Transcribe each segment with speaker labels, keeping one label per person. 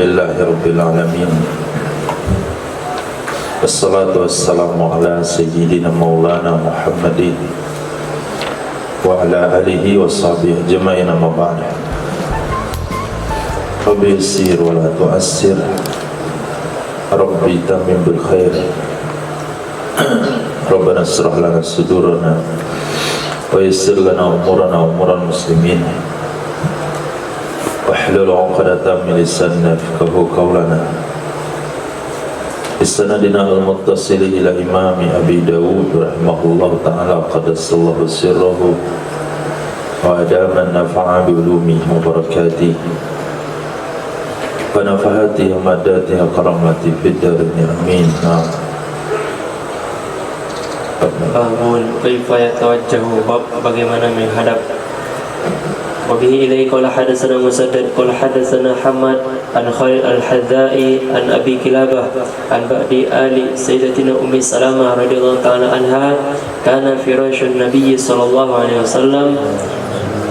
Speaker 1: Alhamdulillahirabbil alamin. Wassalatu wassalamu ala sayyidina maulana Muhammadin wa ala alihi wa sahbihi ajma'in, amma ba'd. Rabbi yassir wa la tu'assir, Rabbi tamim bil khair. Rabbana israh lana sudurana wa yassir lana umurana wa umural muslimin. Wahlul 'uqdatam min lisanina yafqahu qawlana. Bisanadina al-muttasil ila imami Abi Dawud rahimahullahu ta'ala qaddasallahu sirrahu wa adama nafa'a bi ulumihi wa barakatihi wa nafahatihi wa madatihi wa karamati fid darin amin.
Speaker 2: Babun kaifa yatawajjahu, bab bagaimana menghadap. Wabihi ilai qala hadatsana Musaddad qala hadatsana Hamad an Khalid al-Hadzai an Abi Kilabah an ba'di ali Sayyidatina Ummi Salamah radhiyallahu ta'ala anha, kana firasyun Nabi sallallahu alaihi wasallam,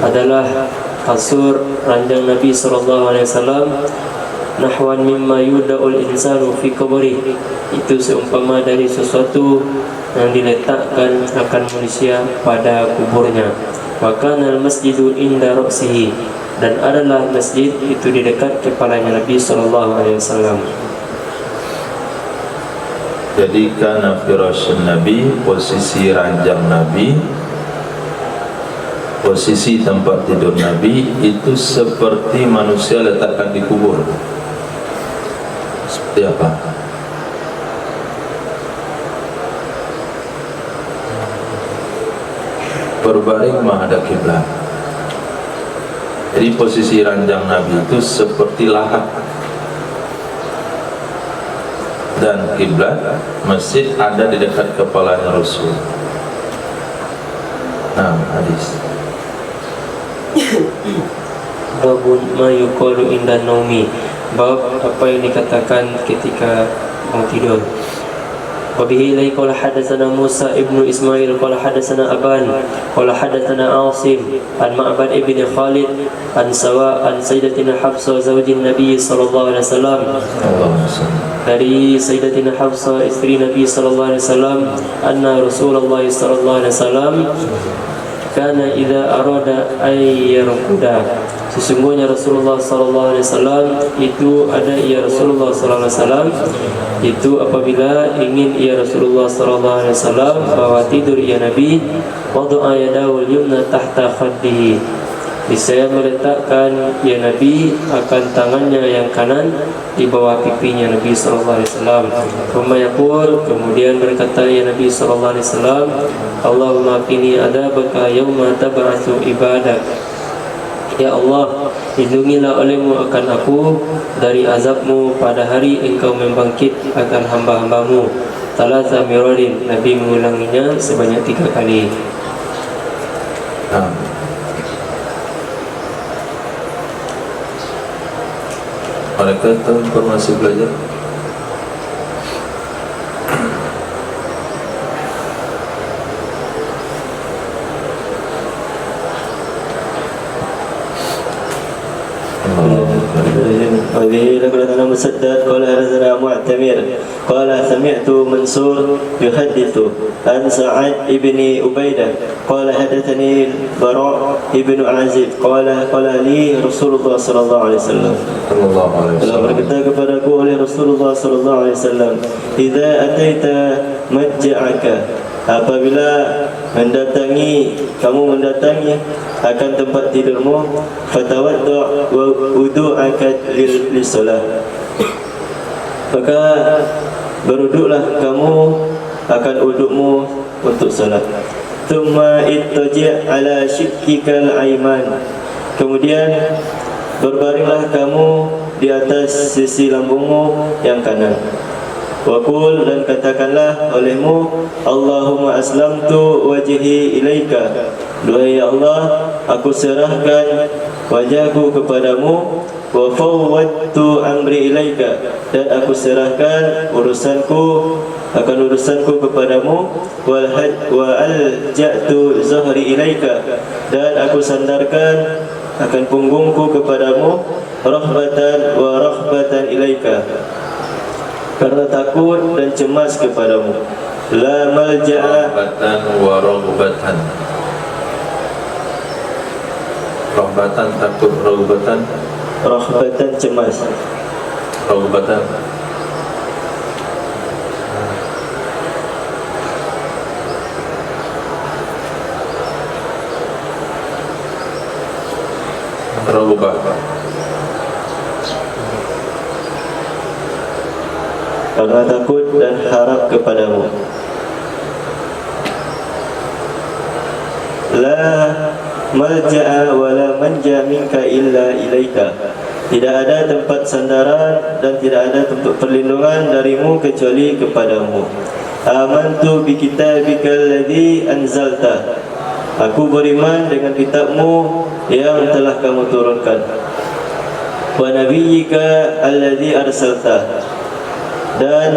Speaker 2: adalah kasur ranjang Nabi sallallahu alaihi wasallam, nahwan mimma yuda'ul insanu fi qabri, itu seumpama dari sesuatu yang diletakkan akan manusia pada kuburnya. Wa kana al-masjidu inda ra'sihi, dan adalah masjid itu di dekat kepalanya Nabi sallallahu alaihi wasallam.
Speaker 1: Jadi kana firasyun Nabi, posisi ranjang Nabi, posisi tempat tidur Nabi itu seperti manusia letakkan di kubur. Seperti apa? Berbaring menghadap kiblat. Jadi posisi ranjang Nabi itu seperti lahat, dan kiblat masjid ada di dekat kepalanya Rasul. Nah, hadis.
Speaker 2: Babun ma yuqalu inda naumi, bab apa yang dikatakan ketika mau tidur. Wabihi ilai qala hadatsana Musa ibnu Ismail qala hadatsana Aban qala hadatsana Asim an Ma'bad ibn Khalid an Sawa an Sayyidatina Hafsah zaujin Nabi sallallahu alaihi wasallam, dari Sayyidatina Hafsah istri Nabi sallallahu alaihi wasallam, anna Rasulullah sallallahu alaihi wasallam kana idza arada ay yarquda, sesungguhnya Rasulullah sallallahu alaihi wasallam itu ada ia Rasulullah sallallahu alaihi wasallam itu apabila ingin ia Rasulullah sallallahu alaihi wasallam bahwa tidur ia Nabi, wada'a yadahu al-yumna tahta khaddihi, saya meletakkan ya Nabi akan tangannya yang kanan di bawah pipinya Nabi sallallahu alaihi wasallam. Kemudian berkata ya Nabi sallallahu alaihi wasallam, Allahumma qini adabaka yauma tab'atsu ibadak, ya Allah, lindungilah olehmu akan aku dari azabmu pada hari engkau membangkit akan hamba-hambamu. Thalatha mirarin, Nabi mengulanginya sebanyak 3 kali.
Speaker 1: Mereka tahu informasi belajar.
Speaker 2: وبه لقد مسدد قال حدثنا معتمر قال سمعت منصور يحدث عن سعد بن عبيدة قال حدثني البراء بن عازب قال لي رسول الله صلى الله عليه وسلم, telah berkata kepadaku oleh Rasulullah sallallahu alaihi wasallam, idza ataita majja'aka, apabila kamu mendatangi akan tempat tidurmu, fatawadda wa wudu'aka lis-shalah, maka beruduklah kamu akan udukmu untuk salat. Tsumma ittaji' ala shiqqikal ayman, kemudian berbaringlah kamu di atas sisi lambungmu yang kanan. Waqul, dan katakanlah olehmu, Allahumma aslamtu wajhi ilaika, duhai ya Allah, aku serahkan wajahku kepadamu, wa fawwadtu amri ilaika, dan aku serahkan urusanku kepadamu, wa alja'tu zahri ilaika, dan aku sandarkan
Speaker 3: akan punggungku kepadamu, rahbatan wa rahbatan ilaika, karena takut dan cemas kepadamu. La malja'a
Speaker 1: rahbatan wa raghbatan. Rahbatan takut, raghbatan
Speaker 3: rahbatan cemas.
Speaker 1: raghbatan raghbah.
Speaker 3: Karena takut dan harap kepadamu. La malja'a wa la manja minka illa ilaika. Tidak ada tempat sandaran dan tidak ada tempat perlindungan darimu kecuali kepadamu. Amantu bi kitabika alladhi anzalta. Aku beriman dengan kitabmu yang telah kamu turunkan. Wa nabiyyika alladhi arsalta. Dan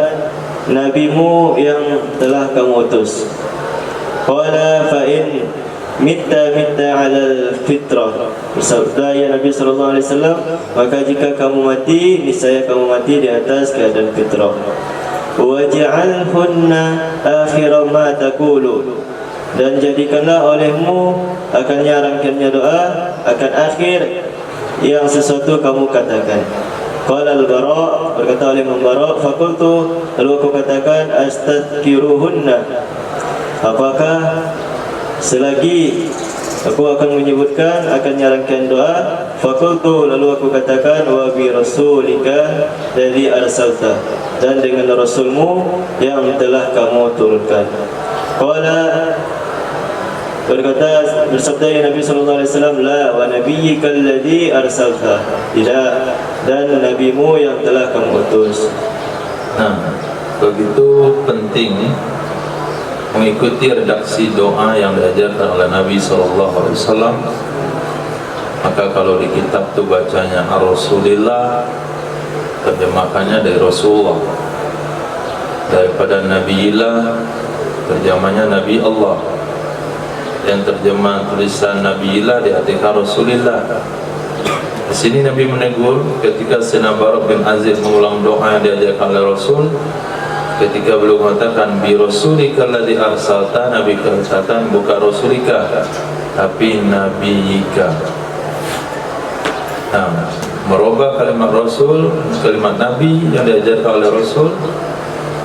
Speaker 3: nabimu yang telah kamu utus. Qala fa in mitta ala fitrah. Bersabda ya Nabi sallallahu alaihi wasallam, maka jika kamu mati, niscaya kamu mati di atas keadaan fitrah. Waj'alhunna akhira ma taqulu. Dan jadikanlah olehmu akannya rangkaiannya doa akan akhir yang sesuatu kamu katakan. Qala al-Bara', berkata oleh Imam Bara', faqultu, lalu aku katakan astadkiruhunna, apakah selagi aku akan menyebutkan akannya rangkaian doa. Faqultu, lalu aku katakan wa bi rasulika alladhi arsalta, dan dengan rasulmu yang telah kamu turunkan. Qala, berkata, bersabda ya Nabi sallallahu alaihi wasallam, la wa nabiyyika alladhi arsalta, tidak, dan nabimu yang telah kamu utus.
Speaker 1: Nah, begitu penting mengikuti redaksi doa yang diajarkan oleh Nabi SAW. Maka kalau di kitab itu bacanya Ar-Rasulillah, terjemahkannya dari Rasulullah. Daripada Nabiillah, terjemahnya Nabi Allah. Yang terjemah tulisan Nabiillah diartikan Rasulillah. Di sini Nabi menegur ketika Sayyidina Bara' bin Azib mengulang doa yang diajarkan oleh Rasul. Ketika beliau mengatakan bi rasulika alladhi arsalta, Nabi katakan bukan rasulika tapi nabiyika. Nah, merubah kalimat rasul, kalimat nabi yang diajarkan oleh Rasul,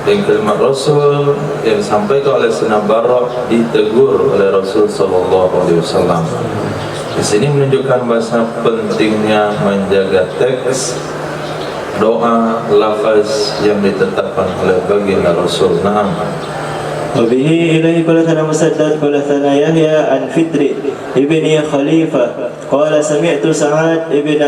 Speaker 1: dan kalimat rasul yang disampaikan oleh Sayyidina Bara' ditegur oleh Rasul sallallahu alaihi wasallam. Di sini menunjukkan bahasa pentingnya menjaga teks doa, lafaz yang ditetapkan oleh baginda Rasul. Naam.
Speaker 3: Wabihi ilaihi qala thana Musaddad qala thana Yahya an Fitri ibni Khalifah qala sami'tu Sa'ad ibn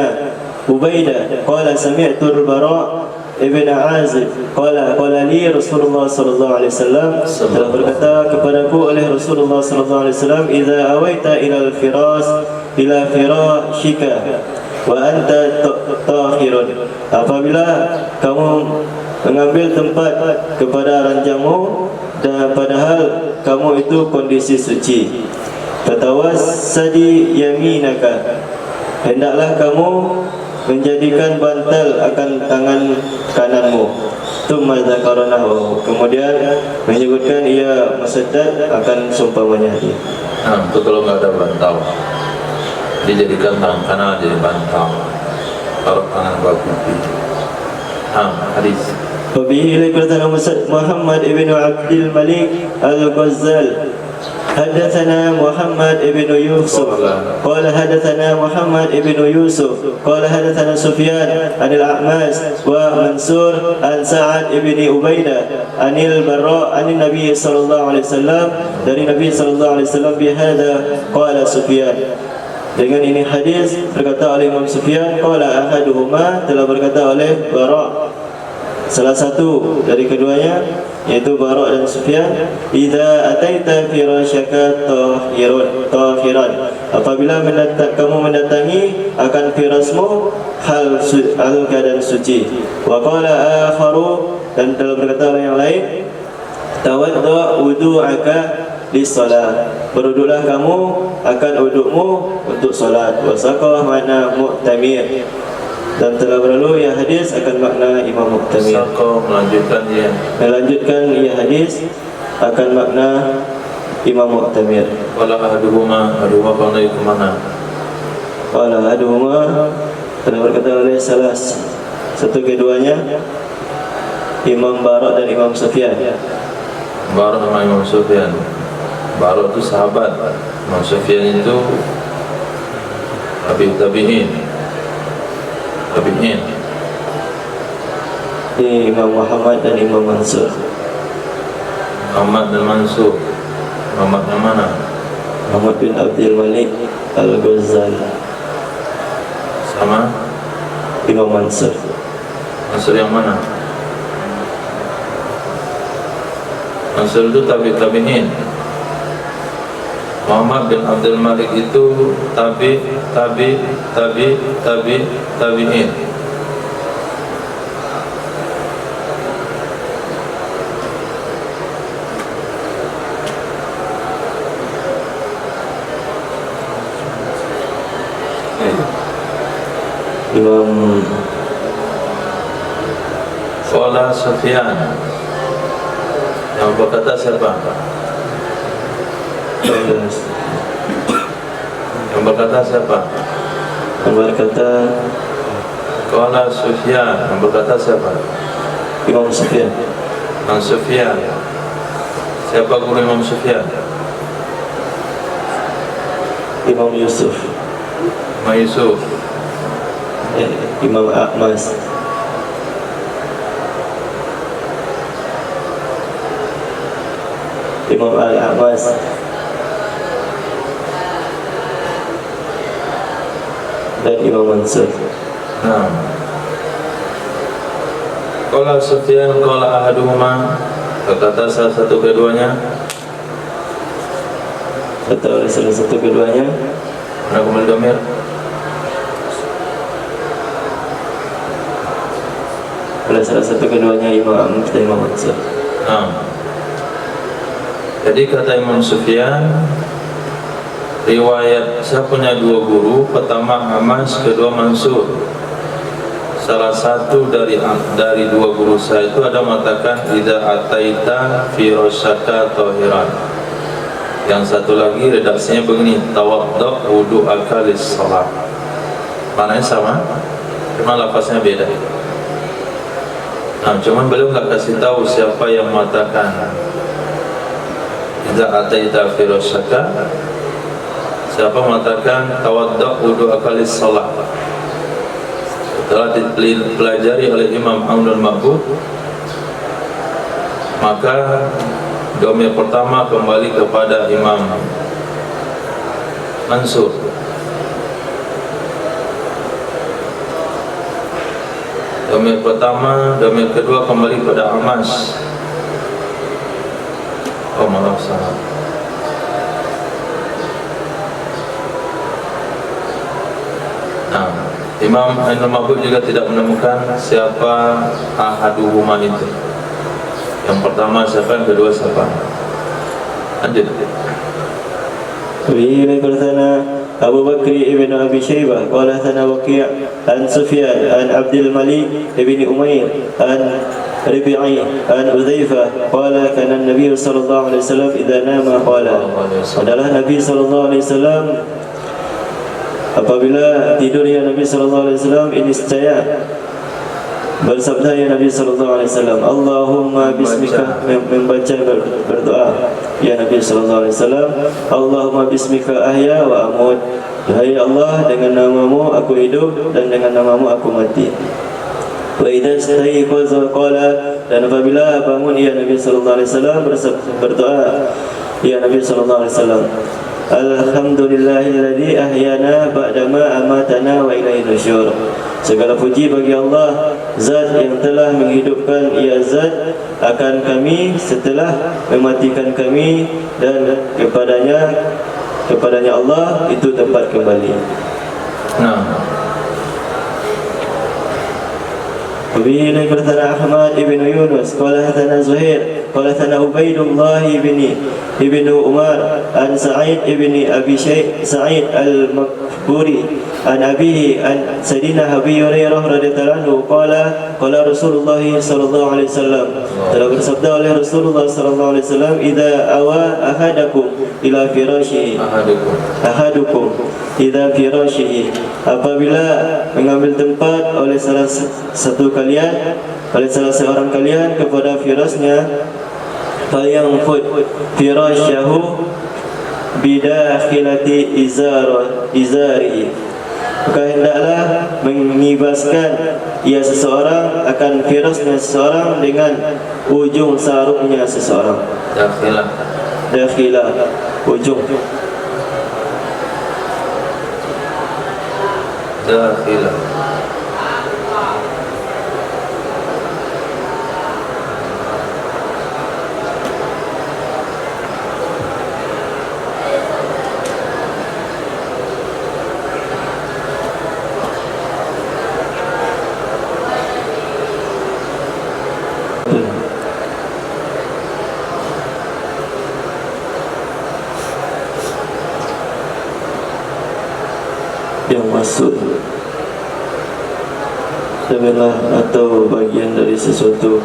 Speaker 3: Ubaidah qala sami'tu al-Bara' ibn Azib qala li Rasulullah sallallahu alaihi wasallam, telah berkata kepadaku oleh Rasulullah sallallahu alaihi wasallam, idza awaita ila firashika wa anta tahirun, apabila kamu mengambil tempat kepada ranjangmu dan padahal kamu itu kondisi suci, fatawassadi yaminaka, hendaklah kamu menjadikan bantal akan tangan kananmu. Tsumma dzakarnahu, kemudian menyebutkan ia Musaddad akan seumpamanya ini.
Speaker 1: Nah, itu kalau nggak ada bantal, dijadikan tangan kanan jadi bantal, taruh tangan bawah pipi. Hadis.
Speaker 3: Wabihi ilaihi Muhammad ibn Abdul Malik al-Ghazal حدثنا محمد ابن يوسف قال حدثنا محمد ابن يوسف قال حدثنا سفيان عن الأعمش ومنصور عن سعد ابن عبيدة عن البراء عن النبي صلى الله عليه وسلم dari Nabi sallallahu alaihi wasallam bihada qala Sufyan. Dengan ini hadis berkata oleh Imam Sufyan, qala ahaduhuma, telah berkata oleh Bara', salah satu dari keduanya yaitu Bara' dan Sufyan, idza ataita firashaka tahiran, apabila kamu mendatangi akan firasmu hal keadaan suci. Wa qala akharu, dan telah berkata oleh yang lain, tawadda wudu'aka lis-salat. Berduduklah kamu akan dudukmu untuk solat. Wasaqah makna mu'tamir, dan telah berlalu ia hadis akan makna imam mu'tamir.
Speaker 1: Saqah melanjutkan dia.
Speaker 3: Melanjutkan ia hadis akan makna imam mu'tamir.
Speaker 1: Wala ahaduhuma kalau naik kemana?
Speaker 3: Qala ahaduhuma, telah berkata oleh salah satu keduanya, Imam Barak dan Imam Sufyan.
Speaker 1: Barak sama Imam Sufyan. Barak itu sahabat, Imam Sufyan itu tabi'in.
Speaker 3: Ini Imam Muhammad dan Imam Mansur.
Speaker 1: Muhammad dan Mansur. Muhammad yang mana?
Speaker 3: Muhammad bin Abdul Malik Al-Ghazali
Speaker 1: Sama
Speaker 3: Imam Mansur.
Speaker 1: Mansur yang mana? Mansur itu tabi'in. Muhammad bin Abdul Malik itu tabi'in.
Speaker 3: Imam
Speaker 1: Qala Sufyan. Yang berkata siapa? Yang berkata siapa?
Speaker 3: Yang berkata
Speaker 1: Qala Sufyan. Yang berkata siapa?
Speaker 3: Imam Sufyan.
Speaker 1: Imam Sufyan. Siapa guru Imam Sufyan?
Speaker 3: Imam Yusuf.
Speaker 1: Imam Yusuf.
Speaker 3: Imam Ahmas. Imam Al-Ahmas. Dan Imam Mansur.
Speaker 1: Nah, Qala Sufyan qala ahaduhuma, berkata salah satu keduanya.
Speaker 3: Kata oleh salah satu keduanya.
Speaker 1: Mana kembali domir?
Speaker 3: Oleh salah satu keduanya Imam Ahmad dan Imam Mansur.
Speaker 1: Nah, jadi kata Imam Sufyan, riwayat saya punya dua guru, pertama Ahmas, kedua Mansur. Salah satu dari dua guru saya itu ada mengatakan idza ataita fi rasyaka tahiran. Yang satu lagi redaksinya begini, tawaddu wudu'aka lis-shalah. Maknanya sama, cuma lafaznya beda. Nah, cuman beliau enggak kasih tahu siapa yang mengatakan idza ataita fi rasyaka, siapa mengatakan tawaddu wudu'aka lis-shalah. Setelah dipelajari oleh Imam Aunul Ma'bud, maka domir pertama kembali kepada Imam Mansur. Domir pertama, domir kedua kembali pada Ahmas. Oh, maaf salah. Nah, Imam Ainul Ma'bud juga tidak menemukan siapa ahaduhuma itu. Yang pertama siapa, yang kedua siapa. Lanjut.
Speaker 3: Bihi qala Abu Bakr ibn Abi Shaybah qala thana Waqi' an Sufyan an Abdul Malik ibn Umair an Rabi'i an Udzaifah qala kana Nabi sallallahu alaihi wasallam idza nama qala, adalah Nabi sallallahu alaihi wasallam apabila tidur ya Nabi sallallahu alaihi wasallam istaya, bersabda ya Nabi sallallahu alaihi wasallam, Allahumma bismika, membaca berdoa ya Nabi sallallahu alaihi wasallam, Allahumma bismika ahya wa amut, hai Allah, dengan namamu aku hidup dan dengan namamu aku mati. Wa idza stayqaza qala, dan apabila bangun ya Nabi sallallahu alaihi wasallam berdoa ya Nabi sallallahu alaihi wasallam, Alhamdulillahilladzi ahyana ba'dama amatana wa ilaihi nusyur. Segala puji bagi Allah, Zat yang telah menghidupkan, ia Zat akan kami setelah mematikan kami, dan kepadanya Allah itu tempat kembali.
Speaker 1: Nah,
Speaker 3: Wabihi berkata Ahmad ibn Yunus qala hadatsana Zuhair قال ثنا عبيد الله بن عمر عن سعيد بن أبي سعيد المقبوري عن أبيه عن سيدنا أبي هريرة radhiyallahu anhu qala Rasulullah sallallahu alaihi wasallam, telah bersabda oleh Rasulullah sallallahu alaihi wasallam, idza awa ahadukum ila firashihi ahadukum idza firashihi, apabila mengambil tempat oleh salah seorang kalian kepada firasnya, falyamfud firasyahu bidakhilati izari, maka hendaklah mengibaskan ia seseorang akan firasnya seseorang dengan ujung sarungnya seseorang. Dakhilah ujung.
Speaker 1: Dakhilah.
Speaker 3: Yang masuk sebelah atau bagian dari sesuatu,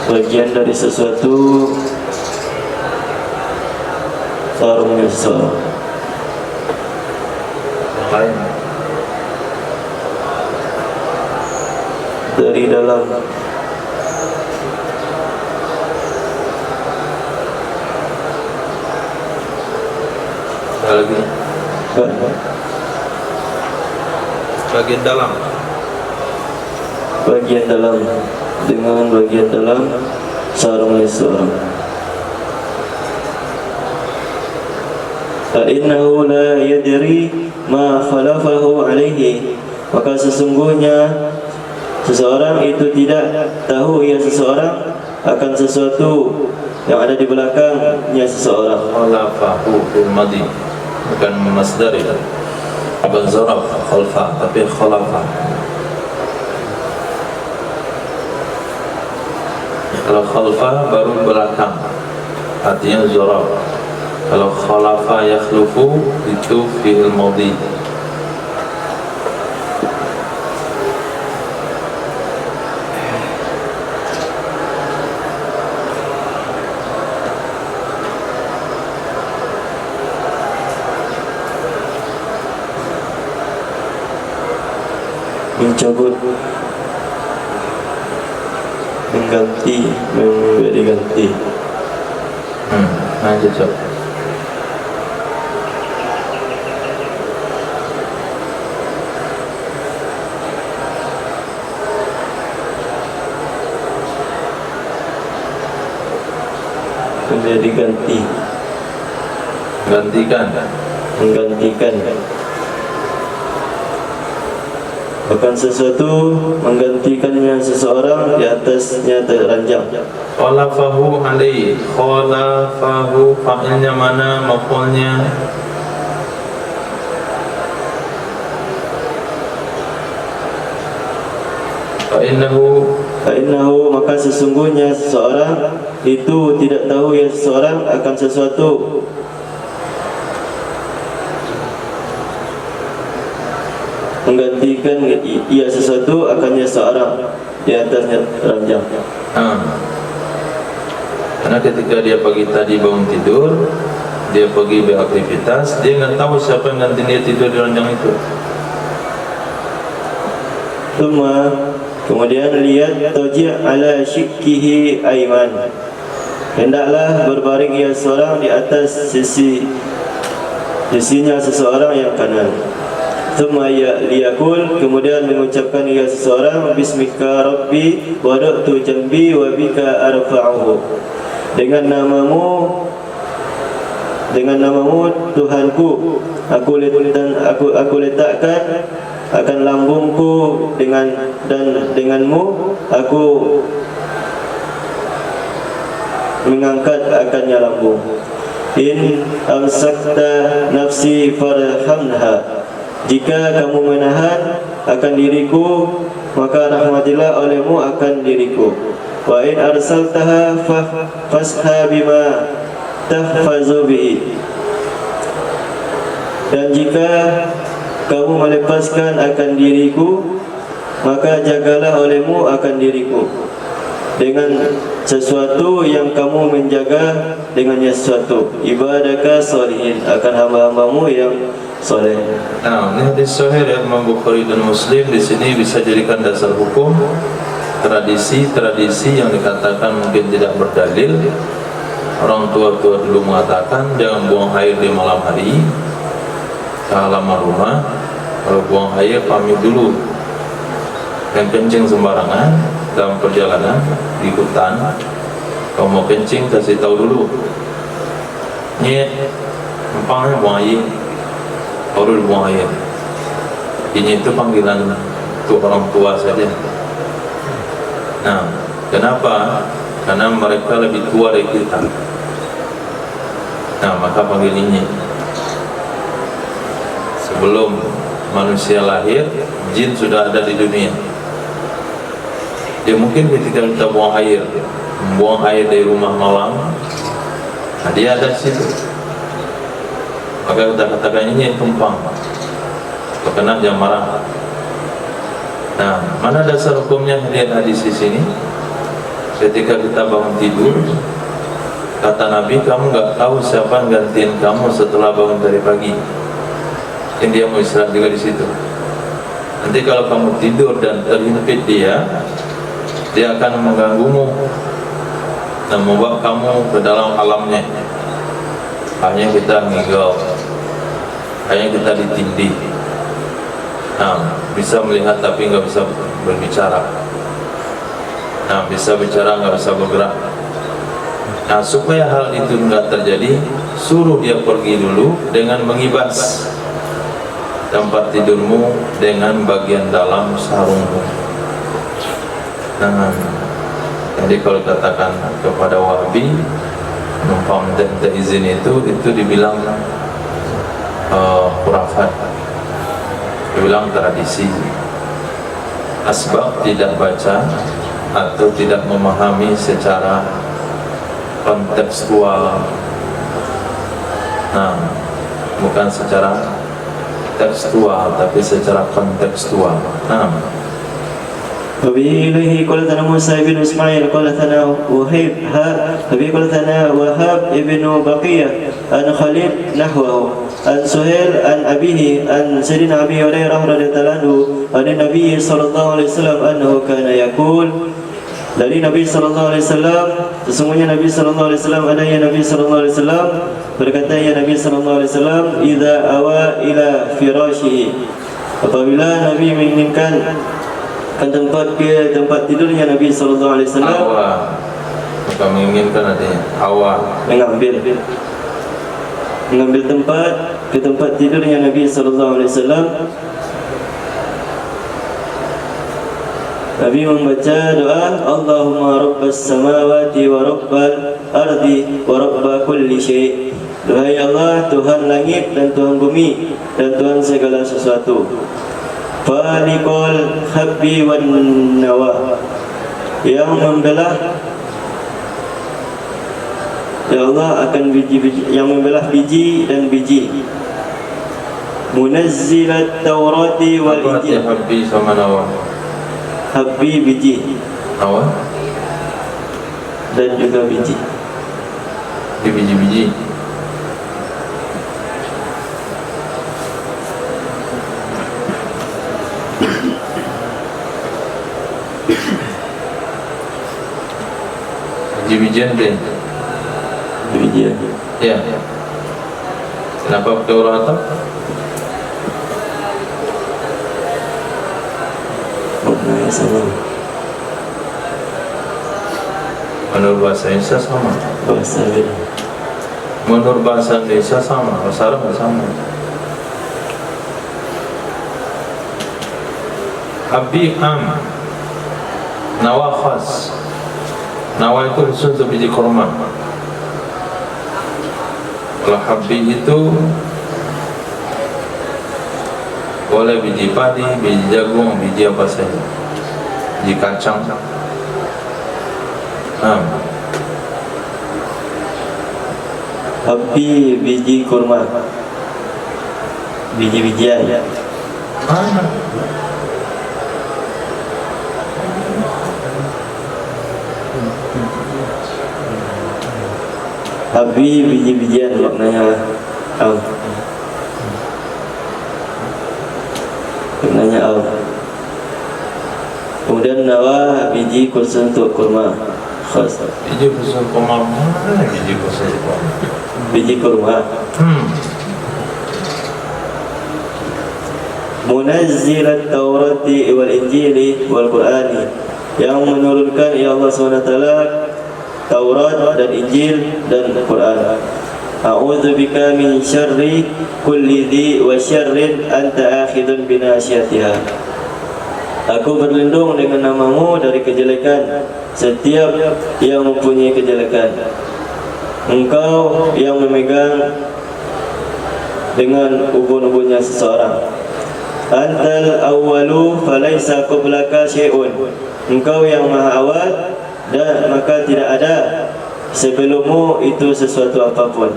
Speaker 3: bagian dari sesuatu sarungnya seseorang. Dari dalam
Speaker 1: lagi bagian dalam dengan bagian dalam
Speaker 3: sarungnya seseorang. Fa innahu la yadri ma khalafahu alaihi, maka sesungguhnya seseorang itu tidak tahu ia seseorang akan sesuatu yang ada di belakangnya seseorang.
Speaker 1: Khalafahu fil madi, bukan masdar ya, bukan zaraf khalfa, tapi khalafa. Kalau khalfa baru belakang, artinya zaraf. Kalau khalafa yakhlufu itu fi'il madi.
Speaker 3: Mencabut, mengganti, memberi ganti.
Speaker 1: Cocok.
Speaker 3: Memberi ganti, menggantikan. Bahkan sesuatu menggantikannya seseorang di atasnya teranjang.
Speaker 1: Khalafahu alaihi, khalafahu fa'ilnya mana, maf'ulnya? Fa'innahu,
Speaker 3: maka sesungguhnya seseorang itu tidak tahu ya seseorang akan sesuatu. Menggantikan ia sesuatu akannya seorang di atasnya ranjang.
Speaker 1: Karena ketika dia pagi tadi bangun tidur, dia pergi beraktivitas, dia nggak tahu siapa yang ganti dia tidur di ranjang itu.
Speaker 3: Kemudian lihat taji' ala syikkihi aiman, hendaklah berbaring ia seorang di atas sisinya seseorang yang kanan. Liyakul, kemudian mengucapkan ia seseorang, bismika rabbi wada'tu jambi wa bika arfa'uhu, dengan namamu Tuhanku, aku letakkan akan lambungku dan denganmu aku mengangkat akannya lambung. In amsakta nafsi farhamha, jika kamu menahan akan diriku, maka rahmatilah olehmu akan diriku. Wa in arsaltaha fasha bima tahfazu bihi. Dan jika kamu melepaskan akan diriku, maka jagalah olehmu akan diriku dengan sesuatu yang kamu menjaga dengannya sesuatu. Ibadaka solihin, akan hamba-hambamu yang soleh.
Speaker 1: Nah, ini hadis sahih riwayat Imam Bukhari dan Muslim. Di sini bisa jadikan dasar hukum tradisi yang dikatakan mungkin tidak berdalil. Orang tua-tua dulu mengatakan jangan buang air di malam hari ke halaman rumah. Kalau buang air pamit dulu. Yang kencing sembarangan dalam perjalanan di hutan, kalau mau kencing kasih tahu dulu. Ini empangnya buang air, baru buang air. Ini itu panggilan untuk orang tua saja. Nah, kenapa? Karena mereka lebih tua dari kita. Nah, maka panggil ini. Sebelum manusia lahir, jin sudah ada di dunia. Ya mungkin ketika kita buang air dari rumah malam, nah dia ada di situ. Maka kita katakan ini tumpang, karena dia marah. Nah, mana dasar hukumnya lihat hadis di sini? Ketika kita bangun tidur, kata Nabi, kamu nggak tahu siapa yang gantiin kamu setelah bangun dari pagi. Dan dia mau istirahat juga di situ. Nanti kalau kamu tidur dan terhimpit dia akan mengganggumu dan membawa kamu ke dalam alamnya. Hanya kita ngigau, hanya kita ditindih. Nah, bisa melihat tapi nggak bisa berbicara. Nah, bisa bicara nggak bisa bergerak. Nah, supaya hal itu nggak terjadi, suruh dia pergi dulu dengan mengibas tempat tidurmu dengan bagian dalam sarungmu. Nah, jadi kalau katakan kepada Wahabi numpang minta izin itu dibilang khurafat, dibilang tradisi. Asbab tidak baca atau tidak memahami secara kontekstual. Nah, bukan secara tekstual tapi secara kontekstual. Nah,
Speaker 3: وبه إليه قال ثنا موسى بن إسماعيل قال ثنا قال ثنا وهاب ابن بقية عن خالد نحوه عن سهيل عن أبيه عن سيدنا أبي هريرة رضي الله عنه عن النبي صلى الله عليه وسلم أنه كان يقول. Dari Nabi sallallahu alaihi wasallam, sesungguhnya Nabi sallallahu alaihi wasallam, adanya Nabi sallallahu alaihi wasallam berkata, ya Nabi sallallahu alaihi wasallam, idza awa ila firashihi, apabila Nabi menginginkan tempat tidurnya Nabi sallallahu alaihi wasallam.
Speaker 1: Bukan menginginkan, artinya awa,
Speaker 3: mengambil tempat ke tempat tidurnya Nabi sallallahu alaihi wasallam. Nabi membaca doa, Allahumma rabbas samawati wa rabbal ardi wa rabba kulli syai'. Duhai Allah, Tuhan langit dan Tuhan bumi dan Tuhan segala sesuatu. Faliqul habbi wan nawa, yang membelah, ya Allah akan biji-biji, yang membelah biji dan biji. Munazzilat Taurati wal Injil.
Speaker 1: Habbi sama nawa.
Speaker 3: Habbi biji,
Speaker 1: nawa
Speaker 3: dan juga biji.
Speaker 1: Biji-biji. Biji-bijian deh.
Speaker 3: Bijian.
Speaker 1: Ya. Kenapa pakai orang atap?
Speaker 3: Maknanya sama.
Speaker 1: Menurut bahasa Indonesia sama.
Speaker 3: Bahasa beda.
Speaker 1: Menurut bahasa Indonesia sama, bahasa Arab sama. Habbi am, nawa khas. Nawa itu khusus untuk biji kurma. Kalau habbi itu wal boleh biji padi, biji jagung, biji apa saja, biji kacang.
Speaker 3: Api biji kurma, biji-bijian. Api biji-bijian maknanya Kemudian nawa biji khusus untuk kurma khas.
Speaker 1: Biji khusus kurma mana? Biji khusus kurma.
Speaker 3: Biji kurma. Munazzilat Taurati wal Injili wal Qur'ani, yang menurunkan ya Allah SWT Taurat dan Injil dan Quran. A'udzubika min syarri kulli dhi wa syarrin anta akhidun binasiyatiha. Aku berlindung dengan namamu dari kejelekan setiap yang mempunyai kejelekan. Engkau yang memegang dengan ubun-ubunnya seseorang. Antal awwalu falaysa qablaka syai'un. Engkau yang maha awal dan maka tidak ada sebelummu itu sesuatu apapun.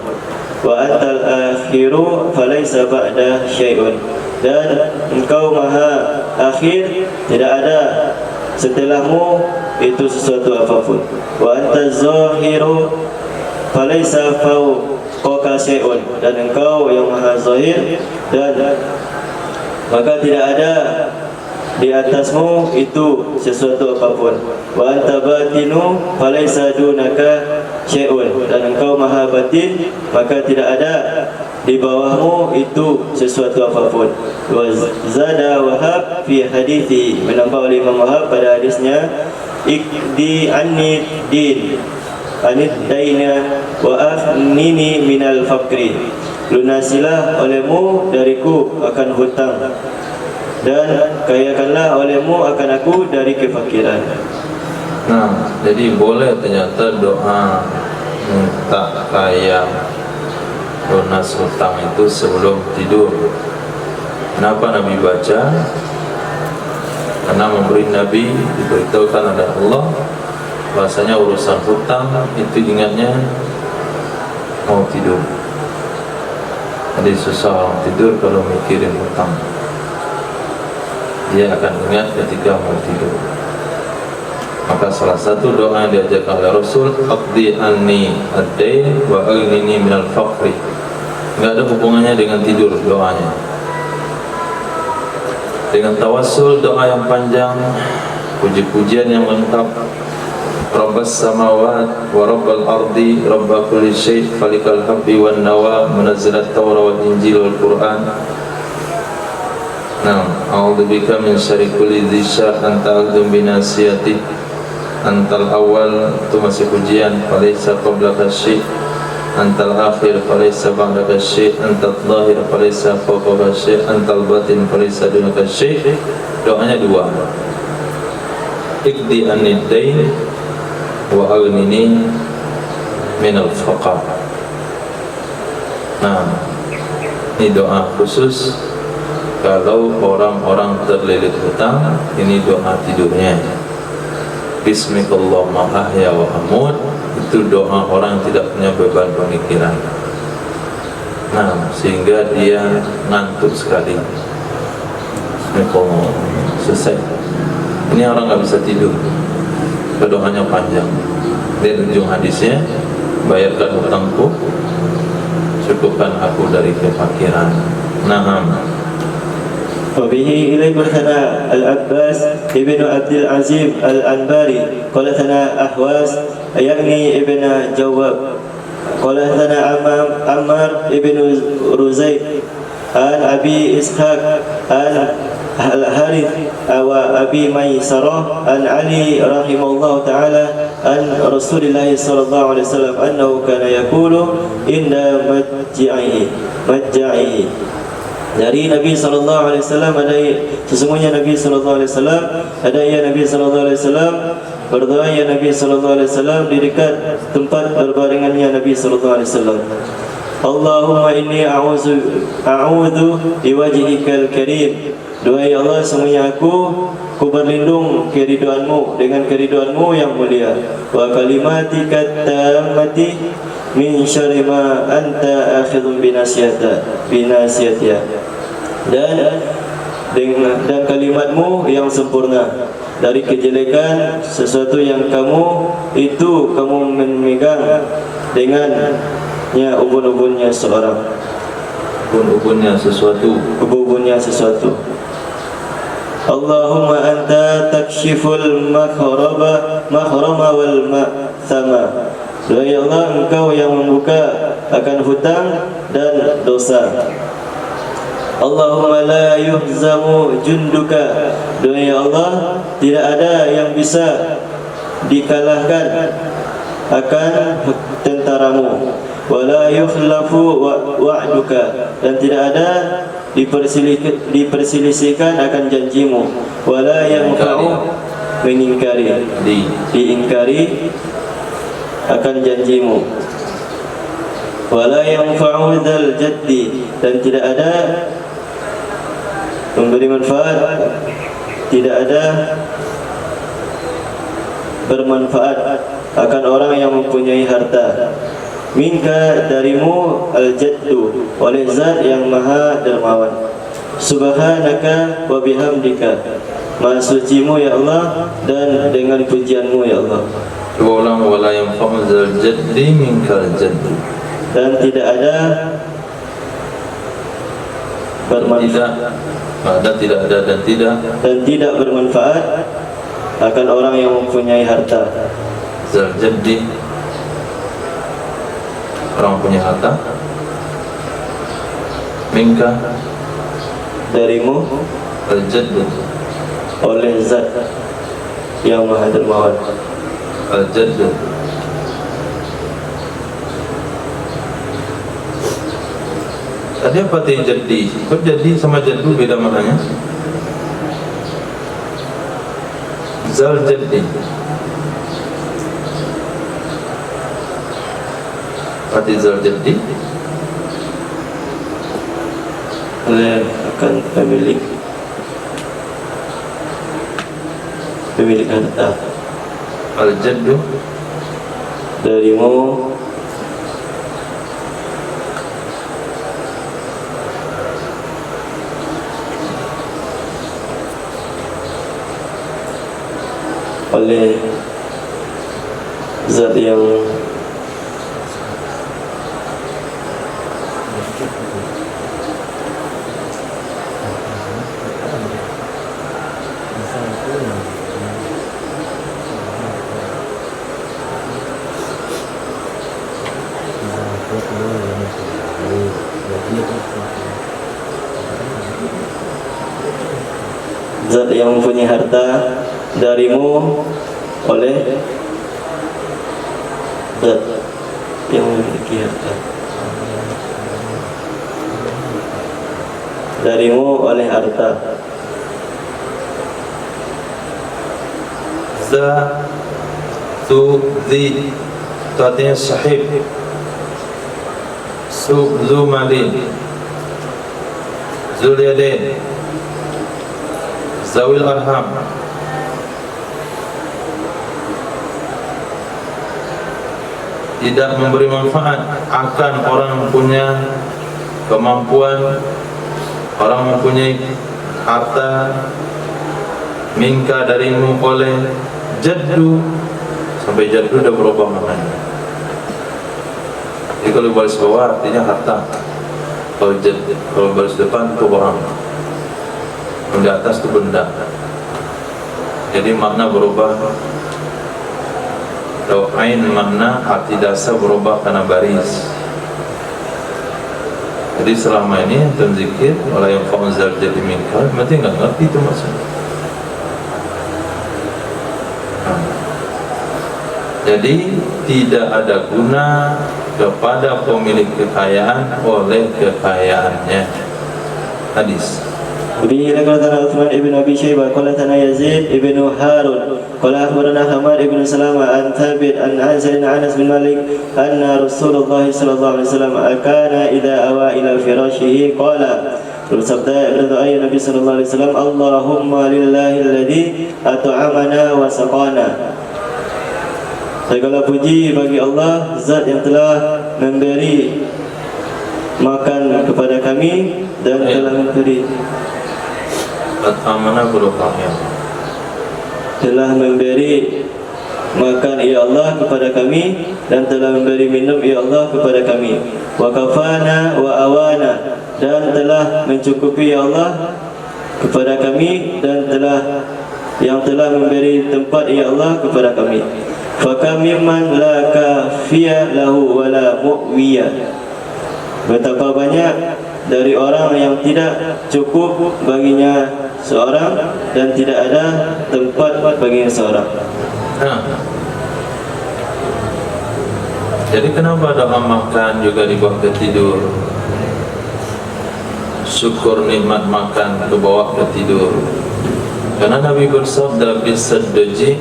Speaker 3: Wa antal akhiru falaysa ba'da syai'un. Dan engkau maha akhir, tidak ada setelahmu itu sesuatu apapun. Wa antaz zahiru falaysa fawqaka syai'un. Dan engkau yang maha zahir dan maka tidak ada di atasmu itu sesuatu apapun. Wa anta batinu falaysa dunaka syai'un. Dan engkau maha batin, maka tidak ada di bawahmu itu sesuatu apapun. Wa zada Wahab fi hadithi, menambah oleh Imam Wahab pada hadisnya, ikdi anni din anid daina wa afnini minal faqri. Lunasilah olehmu dariku akan hutang, dan kayakanlah olehmu akan aku dari kefakiran.
Speaker 1: Nah, jadi boleh ternyata doa minta kaya, lunas hutang itu sebelum tidur. Kenapa Nabi baca? Karena memberi Nabi diberitahukan oleh Allah bahasanya urusan hutang itu ingatnya mau tidur. Jadi susah orang tidur kalau mikirin hutang. Dia akan ingat ketika mau tidur. Maka salah satu doa yang diajarkan oleh Rasul, aqdi anni ad-dain wa aghnini minal faqri. Enggak ada hubungannya dengan tidur doanya. Dengan tawassul, doa yang panjang, puji-pujian yang lengkap. Rabbas samawat wa rabbal ardi rabba kulli syai' falikal habbi wan nawa munazzilat tawra wal injil wal qur'an. A'udzubika min syarri kulli dhi syar anta aghdum binasiyati. Antal awal, itu masih pujian, falaysa qablaka syai'. Antal akhir falaysa ba'daka syai'. Antal zahir falaysa fawqaka syai'. Antal batin falaysa dunaka syai'. Doanya dua. Ikdi anid dain wa aghnini minal faqr. Nah, ini doa khusus kalau orang-orang terlilit hutang. Ini doa tidurnya. Bismillahirrahmanirrahim ahya wa amut. Itu doa orang yang tidak punya beban pemikiran. Nah, sehingga dia ngantuk sekali. Selesai. Ini orang nggak bisa tidur. Doanya panjang. Di ujung hadisnya, bayarkan hutangku, cukupkan aku dari kefakiran. Naam.
Speaker 3: Wabihi ilaihi thana Al-Abbas ibnu Abdul Azim Al-Anbari qala thana Ahwas yakni ibn Jawab qala thana Ammar ibnu Ruzaid an Abi Ishaq an Al-Harith wa Abi Maysarah an Ali rahimahullah ta'ala an Rasulullah sallallahu alaihi wasallam annahu kana yaqulu inna majja'i. Dari Nabi sallallahu alaihi wasallam ada, sesungguhnya Nabi sallallahu alaihi wasallam ada, ya Nabi sallallahu alaihi wasallam berdoa, ya Nabi sallallahu alaihi wasallam di dekat tempat berbaringannya Nabi sallallahu alaihi wasallam. Allahumma inni a'udzu biwajhikal karim. Doa ya Allah, semuanya aku berlindung keriduanmu dengan keriduanmu yang mulia. Wa kalimatika tammati min syarri ma anta akhidun binasiyatiha. Dan kalimatmu yang sempurna dari kejelekan sesuatu yang kamu memegang dengannya ubun-ubunnya seorang,
Speaker 1: ubun-ubunnya sesuatu.
Speaker 3: Allahumma anta takshiful makhrama wal ma'thama. Doa ya Allah, Engkau yang membuka akan hutang dan dosa. Allahumma la yuhzamu junduka. Doa ya Allah, tidak ada yang bisa dikalahkan akan tentaramu. Wala yukhlafu wa'duka. Dan tidak ada diperselisihkan akan janjimu. Wala yanfa'u, diingkari akan janjimu. Wala yanfa'u dzal jaddi. Dan tidak ada memberi manfaat, tidak ada bermanfaat akan orang yang mempunyai harta. Minka, darimu, al-jaddu, oleh zat yang maha dermawan. Subhanaka wa bihamdika. Maha sucimu ya Allah dan dengan pujianmu ya Allah.
Speaker 1: Coba ulang. Wala yanfa'u dzal jaddi minkal jaddu.
Speaker 3: Dan tidak ada bermanfaat, dan tidak bermanfaat akan orang yang mempunyai harta.
Speaker 1: Zal jaddi, orang punya harta. Minka,
Speaker 3: darimu,
Speaker 1: al jaddu,
Speaker 3: oleh zat yang maha dermawan.
Speaker 1: al jaddu. Tadi apa arti jadi? Kok jadi sama jaddu beda maknanya? Zal jadi. Arti zal jadi
Speaker 3: Oleh akan pemilik harta.
Speaker 1: al jaddu,
Speaker 3: Darimu, oleh zat yang mempunyai harta. Darimu, oleh zat yang memiliki harta. Darimu oleh harta.
Speaker 1: za tu zi, itu artinya sahib. Zu malin, zul yadain, zawil arham. Tidak memberi manfaat akan orang punya kemampuan, orang mempunyai harta. Minka, darimu, oleh jaddu. Sampai jaddu udah berubah maknanya. Jadi kalau baris bawah artinya harta, kalau baris depan itu orang, di atas itu benda. Jadi makna berubah. Doain makna arti dasar berubah karena baris. Jadi selama ini antum zikir wala yang fa'uzal jadi minkal, berarti nggak ngerti itu maksudnya. Jadi tidak ada guna kepada pemilik kekayaan oleh kekayaannya. Hadis.
Speaker 3: به ذكرنا عثمان بن أبي شيبة قال ثنا يزيد بن هارون قال أخبرنا حماد بن سلامة عن ثابت عن أنس بن مالك أن رسول الله صلى الله عليه وسلم كان إذا أوى إلى فراشه قال bersabda berdoa Nabi sallallahu alaihi wasallam, Allahumma lillahilladzi at'amana wa saqana. Segala puji bagi Allah, zat yang telah memberi makan kepada kami dan telah memberi
Speaker 1: at'amana berupa
Speaker 3: telah memberi makan ya Allah kepada kami dan telah memberi minum ya Allah kepada kami. Wa kafana wa awana, dan telah mencukupi ya Allah kepada kami dan telah memberi tempat ya Allah kepada kami. Fa kam mimman la kafiya lahu wa la mu'wiya. Betapa banyak dari orang yang tidak cukup baginya seorang dan tidak ada tempat baginya seorang.
Speaker 1: Jadi kenapa doa makan juga dibawa ke tidur? Syukur nikmat makan kebawa ke tidur. Karena Nabi bersabda bisaddaji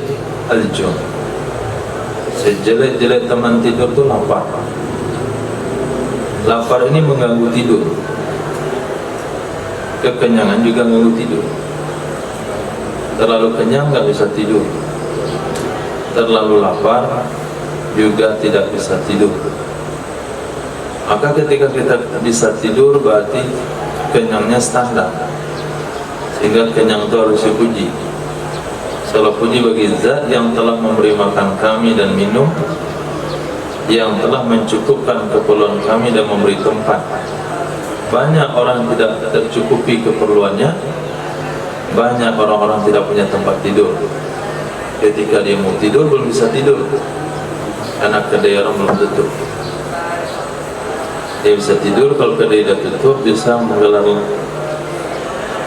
Speaker 1: al-jum. Sejelek-jelek teman tidur tu lapar. Lapar ini mengganggu tidur. Kekenyangan juga mengganggu tidur. Terlalu kenyang tak bisa tidur. Terlalu lapar juga tidak bisa tidur. Maka ketika kita bisa tidur berarti kenyangnya standar, sehingga kenyang itu harus dipuji. Salah puji bagi zat yang telah memberi makan kami dan minum, yang telah mencukupkan keperluan kami dan memberi tempat. Banyak orang tidak tercukupi keperluannya, banyak orang-orang tidak punya tempat tidur. Ketika dia mau tidur belum bisa tidur karena kedai orang belum tutup. Dia bisa tidur kalau kedai dah tutup, bisa menggelar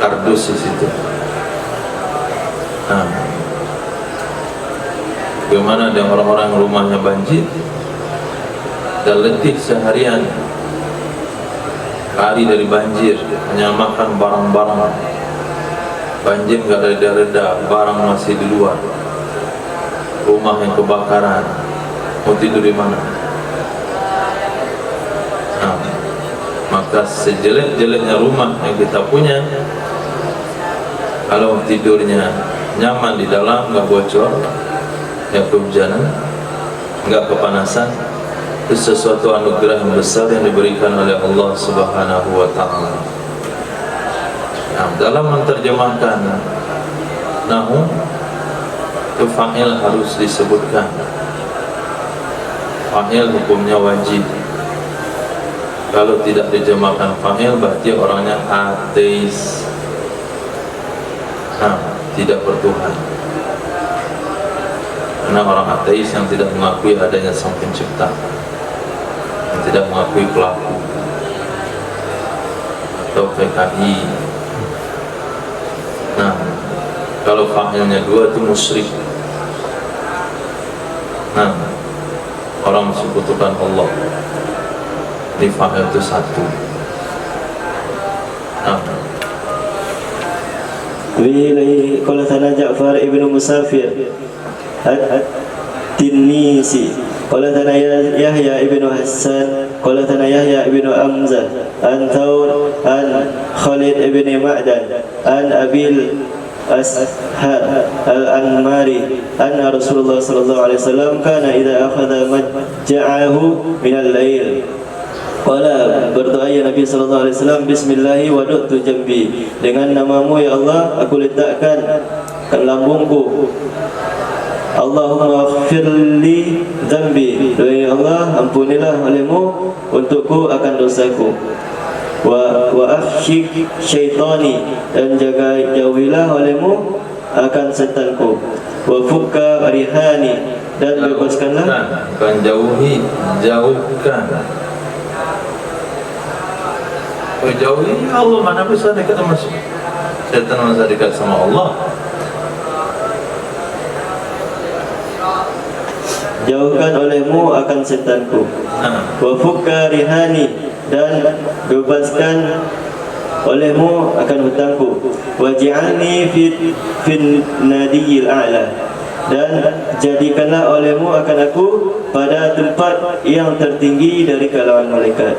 Speaker 1: kardus di situ. Bagaimana ada orang-orang rumahnya banjir dan letih seharian, hari dari banjir, hanya makan barang-barang. Banjir enggak reda-reda, barang masih di luar. Rumah yang kebakaran, mau tidur di mana? Maka sejelek-jeleknya rumah yang kita punya, kalau tidurnya nyaman di dalam, enggak bocor, enggak kehujanan, enggak kepanasan, itu sesuatu anugerah yang besar yang diberikan oleh Allah Subhanahu wa taala. Dalam menerjemahkan nahu itu fa'il harus disebutkan. Fa'il hukumnya wajib. Kalau tidak dijemahkan fa'il berarti orangnya ateis, tidak bertuhan. Karena orang ateis yang tidak mengakui adanya sang pencipta, yang tidak mengakui pelaku, atau PKI. Kalau fa'ilnya dua itu musyrik. Orang mensekutukan Allah. Di fa'il itu satu.
Speaker 3: Wilayah qala sana Ja'far ibnu Musafir At-Tinnisi qala sana Yahya ibnu Hassan qala sana Yahya ibnu Amzah an Thawr an Khalid ibnu Ma'dan an Abil Ashar al-Anmari anna Rasulullah sallallahu alaihi wasallam kana idza akhadha majja'ahu min al-lail qala, berdoa ya Nabi sallallahu alaihi wasallam, bismillahi wada'tu jambi, dengan namamu ya Allah aku letakkan lambungku. Allahumma ighfirli dzambi, ya Allah ampunilah olehmu untukku akan dosaku. Wa akhsyik syaitani, dan jaga jauhilah olehmu akan setanku. Wa fukka rihani, dan bebaskanlah,
Speaker 1: bukan jauhi, jauhkan. Jauhi Allah, mana bisa dekat sama setan, masa dekat sama Allah.
Speaker 3: Jauhkan olehmu akan setanku. Wa fukka rihani, dan bebaskan olehmu akan hutangku. Waj'alni fin nadiyil a'la, dan jadikanlah olehmu akan aku pada tempat yang tertinggi dari kalangan malaikat.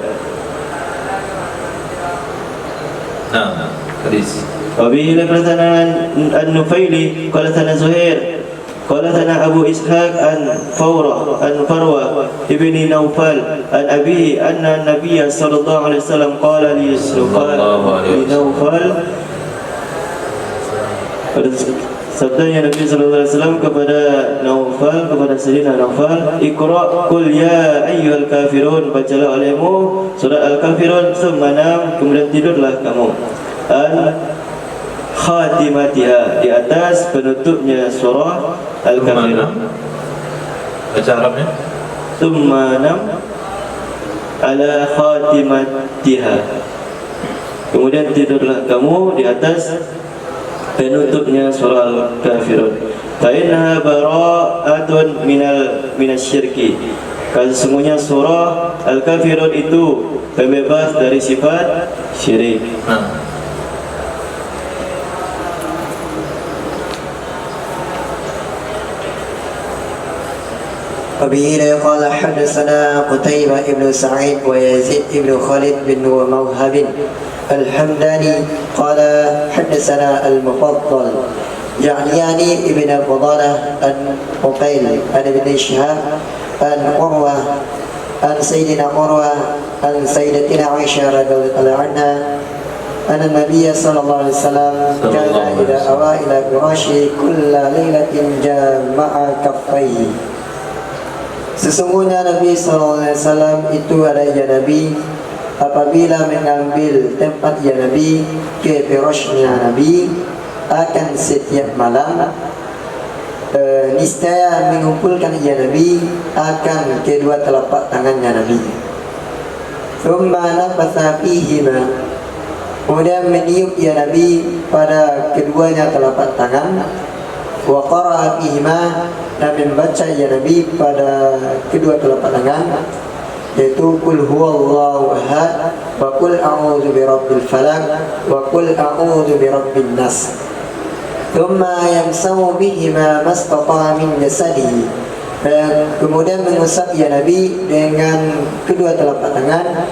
Speaker 1: Nah, hadis.
Speaker 3: Wabihi lakratana an-Nufaili qala thana Zuhair qala thana Abu Ishaq an Farwa ibni Naufal an Abi anna Nabiy sallallahu alaihi wasallam qala li Naufal, pada sabdanya Nabi sallallahu alaihi wasallam kepada Naufal, kepada Sayyidina Naufal, Iqra qul ya ayyuhal kafirun, bacalah olehmu surah Al-Kafirun, thumma nam, kemudian tidurlah kamu. Khatimatiha, di atas penutupnya surah Al-Kafirun.
Speaker 1: Baca Arabnya.
Speaker 3: Thumma nam ala khatimatiha, kemudian tidurlah kamu di atas penutupnya surah Al-Kafirun. Fa innaha bara'atun minasyirki, karena sesungguhnya surah Al-Kafirun itu pembebas dari sifat syirik.
Speaker 4: وبه قال حدثنا قتيبة بن سعيد ويزيد بن خالد بن موهب الحمداني قال حدثنا المفضل يعني ابن الفضالة عن عقيل عن ابن شهاب عن عروة عن سيدنا عروة عن سيدتنا عائشة رضي الله عنها أن النبي صلى الله عليه وسلم كان إذا أوى إلى فراشه كل ليلة جمع كفيه. Sesungguhnya Nabi SAW itu adalah ya Nabi, apabila mengambil tempat ya Nabi ke firashnya Nabi, akan setiap malam niscaya mengumpulkan ya Nabi akan kedua telapak tangannya Nabi. Thumma nafatha fihima, kemudian meniup ya Nabi pada keduanya telapak tangan. Wa qara'a fihima, dan membaca ya Nabi pada kedua telapak tangan, yaitu qul huwallahu ahad wa qul a'udzu birabbil falaq wa qul a'udzu birabbin nas. Thumma yamsahu bihima mastata'a min jasadihi, kemudian mengusap ya Nabi dengan kedua telapak tangan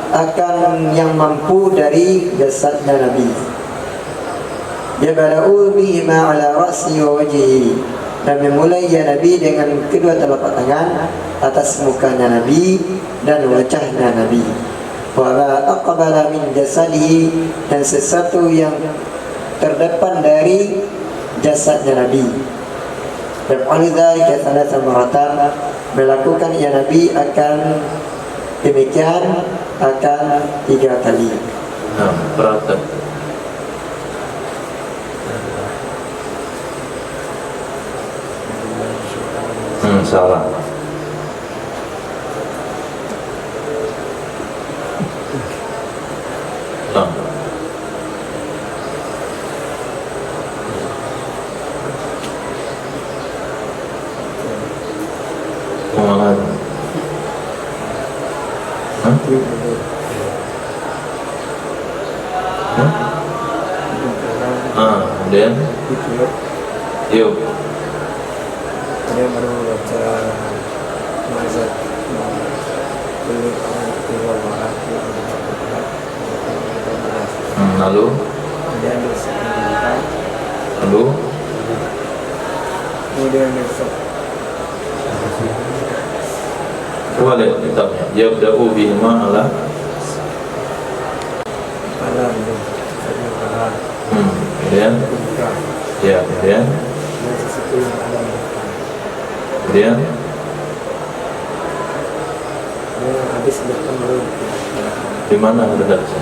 Speaker 4: akan yang mampu dari jasadnya Nabi. Yabda'u bihima ala ra'si wa wajhihi, dan memulai ya Nabi dengan kedua telapak tangan atas mukanya Nabi dan wajahnya Nabi. Wa ma aqbala min jasadihi, dan sesuatu yang terdepan dari jasadnya Nabi. Yaf'alu dzalika thalatha maratan, melakukan ya Nabi akan demikian akan 3 kali.
Speaker 1: Perhatikan. Salah. Kemana? Kemudian yuk.
Speaker 5: Dia baru baca mazhab
Speaker 1: lalu
Speaker 5: kemudian besok
Speaker 1: boleh kitabnya yabda'u bihima ala
Speaker 5: alam
Speaker 1: kemudian ya kemudian
Speaker 5: sesuatu yang alam
Speaker 1: kemudian
Speaker 5: habis depan baru
Speaker 1: di mana redaksi?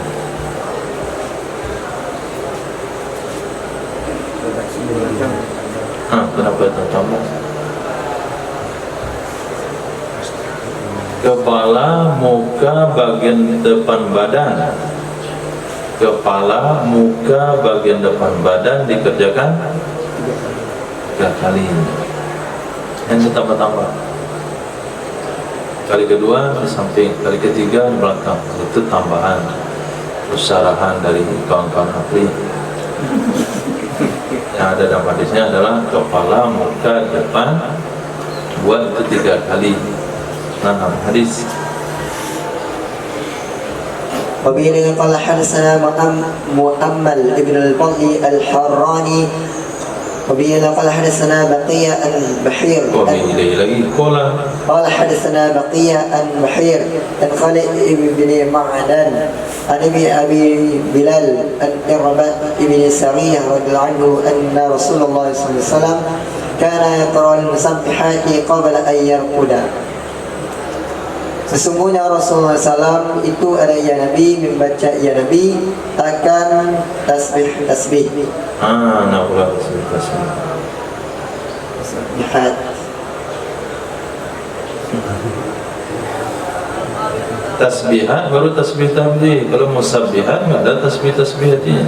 Speaker 5: redaksi belakang.
Speaker 1: Kenapa itu tambah? Kepala, muka, bagian depan badan. Kepala, muka, bagian depan badan dikerjakan 3 kali. Yang ditambah-tambah. Kali kedua di samping, kali ketiga di belakang. Itu tambahan. usarahan dari kawan-kawan hafid. Yang ada dalam hadisnya adalah kepala, muka, depan, buat itu 3 kali. Nah, hadis.
Speaker 4: وبه قال حدثنا مؤمل ابن الفضل الحراني وبه قال حدثنا بقية البحير
Speaker 1: lagi
Speaker 4: قال حدثنا بقية البحير عن خالد بن معدان عن أبي بلال الرباء بن سرية رضي الله عنه أن رسول الله صلى الله عليه وسلم كان يقرأ المسبحات قبل أن يرقد. Sesungguhnya Rasulullah SAW itu ada ya Nabi membaca ya Nabi akan tasbih.
Speaker 1: Nah pula tasbih.
Speaker 4: Lihat.
Speaker 1: Tasbihat baru tasbih tabdi. Kalau musabbihat enggak ada tasbih-tasbihatnya.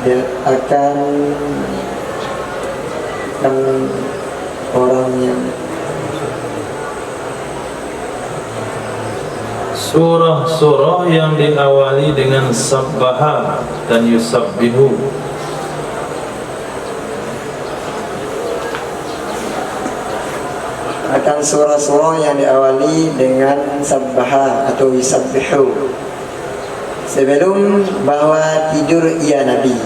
Speaker 4: Dia akan orang yang
Speaker 1: surah-surah yang diawali dengan sabbaha dan yusabbihu.
Speaker 4: Akan surah-surah yang diawali dengan sabbaha atau yusabbihu sebelum bahwa tidur ya Nabi.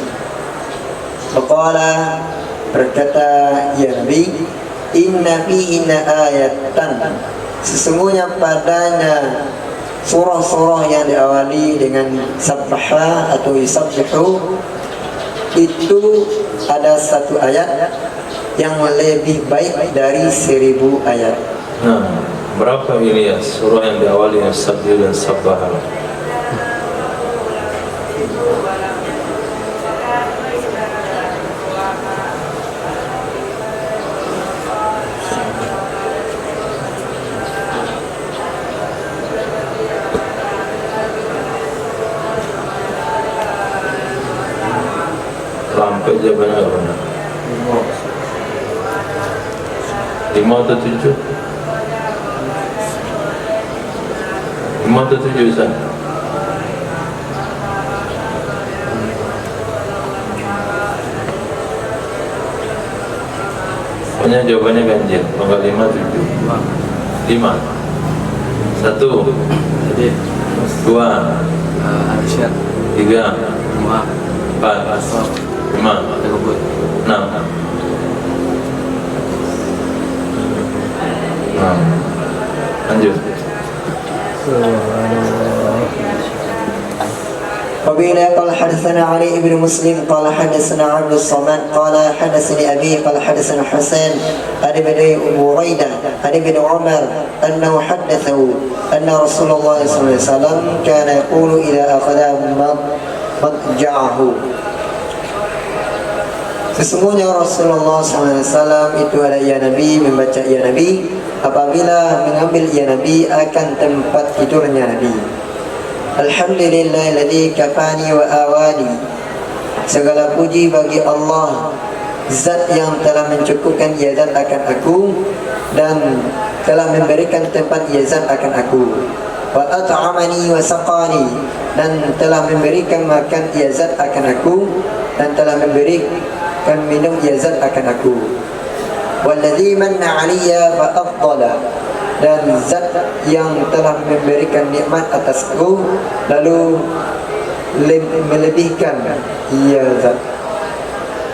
Speaker 4: Faqala, berkata ya Nabi, inna ayatan, sesungguhnya padanya surah-surah yang diawali dengan sabbaha atau yusabbihu itu ada 1 ayat yang lebih baik dari 1000 ayat.
Speaker 1: Nah, berapa Ilyas surah yang diawali dengan sabbihu dan sabbaha? Sampai jawabannya enggak benar. 5 atau 7? 5 atau 7 Ustaz? Pokoknya jawabannya ganjil. Kalau 5, 7. 5. 1 2
Speaker 5: Aisyah
Speaker 1: 3
Speaker 5: Mu'ah
Speaker 1: 4 5
Speaker 5: Terbut
Speaker 1: 6. Lanjut.
Speaker 4: وبه قال حدثنا علي بن مسلم قال حدثنا عبد الصمد قال حدثني أبي قال حدثنا حسين عن ابن بريدة عن ابن عمر أنه حدثه أن رسول الله صلى الله عليه وسلم كان يقول إذا أخذ مضجعه. Sesungguhnya Rasulullah SAW itu ada ya Nabi membaca ya Nabi apabila mengambil ya Nabi akan tempat tidurnya Nabi. Alhamdulillahilladzi kafani wa awani. Segala puji bagi Allah, zat yang telah mencukupkan ya zat akan aku dan telah memberikan tempat ya zat akan aku. Wa at'amani wa saqani, dan telah memberikan makan ya zat akan aku dan telah memberikan minum ya zat akan aku. Walladzi manna 'alayya fa afdala, dan zat yang telah memberikan nikmat atasku lalu melebihkan ya zat.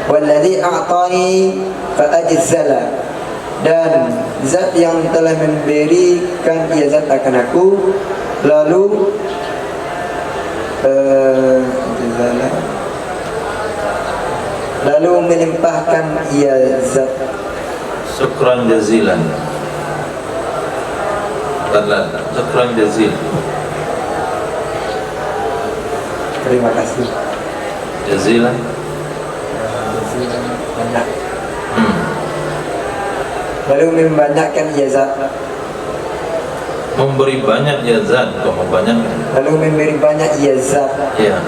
Speaker 4: Walladzi a'tani fa ajzala, dan zat yang telah memberikan ia zat akan aku lalu lalu melimpahkan ia zat.
Speaker 1: Syukran jazilan. Syukran jazil.
Speaker 4: Terima kasih.
Speaker 1: Jazilan.
Speaker 4: Banyak. Lalu membanyakkan ia zat.
Speaker 1: Memberi banyak ya zat, kok banyak?
Speaker 4: Lalu memberi banyak ia zat.
Speaker 1: Ya.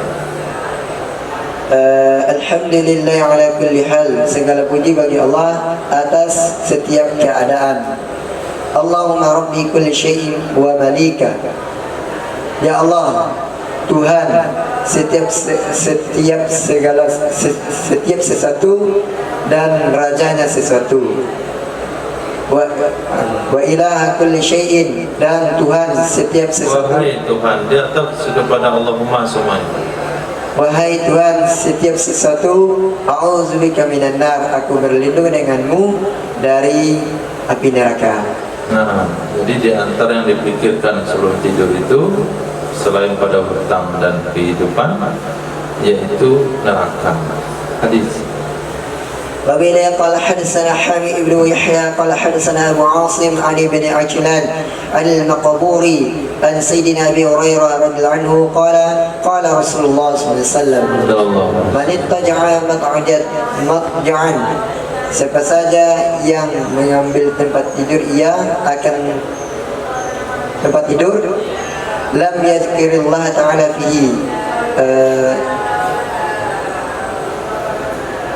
Speaker 4: Alhamdulillah ala kulli hal, segala puji bagi Allah atas setiap keadaan. Allahumma rabbi kulli syai'in wa malika. Ya Allah, Tuhan setiap sesuatu dan rajanya sesuatu. Wa ilaha kulli syai'in, dan Tuhan setiap sesuatu.
Speaker 1: Wahai Tuhan, dia tak kepada Allahumma semuanya.
Speaker 4: Wahai Tuhan setiap sesuatu, a'udzubika minan nar, aku berlindung denganmu dari api neraka.
Speaker 1: Nah, jadi di antara yang dipikirkan sebelum tidur itu selain pada hutang dan kehidupan, yaitu neraka. Hadis.
Speaker 4: وبه قال حدثنا حامي بن يحيى قال حدثنا أبو عاصم عن ابن عجلان عن المقبوري عن سيدنا أبي هريرة رضي الله عنه قال قال رسول الله صلى الله عليه وسلم من اتجع مضجعا, siapa saja yang mengambil tempat tidur, ia akan tempat tidur, lam yadhkirillah ta'ala fihi,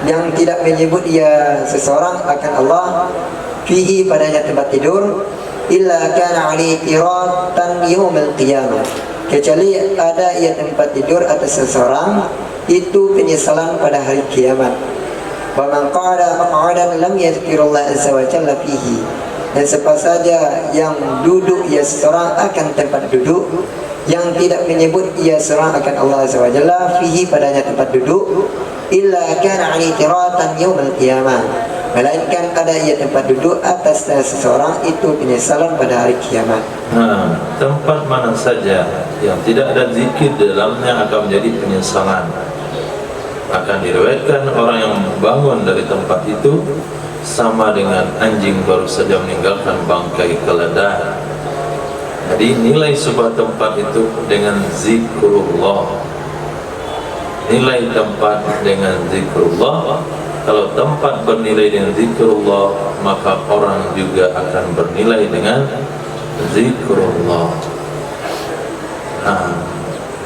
Speaker 4: yang tidak menyebut ia seseorang akan Allah fihi padanya tempat tidur, illa kana alaihi tiratan yaumil qiyamah, kecuali ada ia tempat tidur atas seseorang itu penyesalan pada hari kiamat. Wa man qala maq'adan lam yadhkurullah azza wa jalla fihi, dan siapa saja yang duduk ia seseorang akan tempat duduk, yang tidak menyebut ia seorang akan Allah azza wa jalla fihi padanya tempat duduk, illa kana anitiratan yaumil qiyamah, melainkan ada ia tempat duduk atas seseorang itu penyesalan pada hari kiamat.
Speaker 1: Nah, tempat mana saja yang tidak ada zikir dalamnya akan menjadi penyesalan. Akan diriwayatkan orang yang bangun dari tempat itu sama dengan anjing baru saja meninggalkan bangkai keledai. Jadi nilai sebuah tempat itu dengan zikrullah. Nilai tempat dengan zikrullah. Kalau tempat bernilai dengan zikrullah, maka orang juga akan bernilai dengan zikrullah. Nah,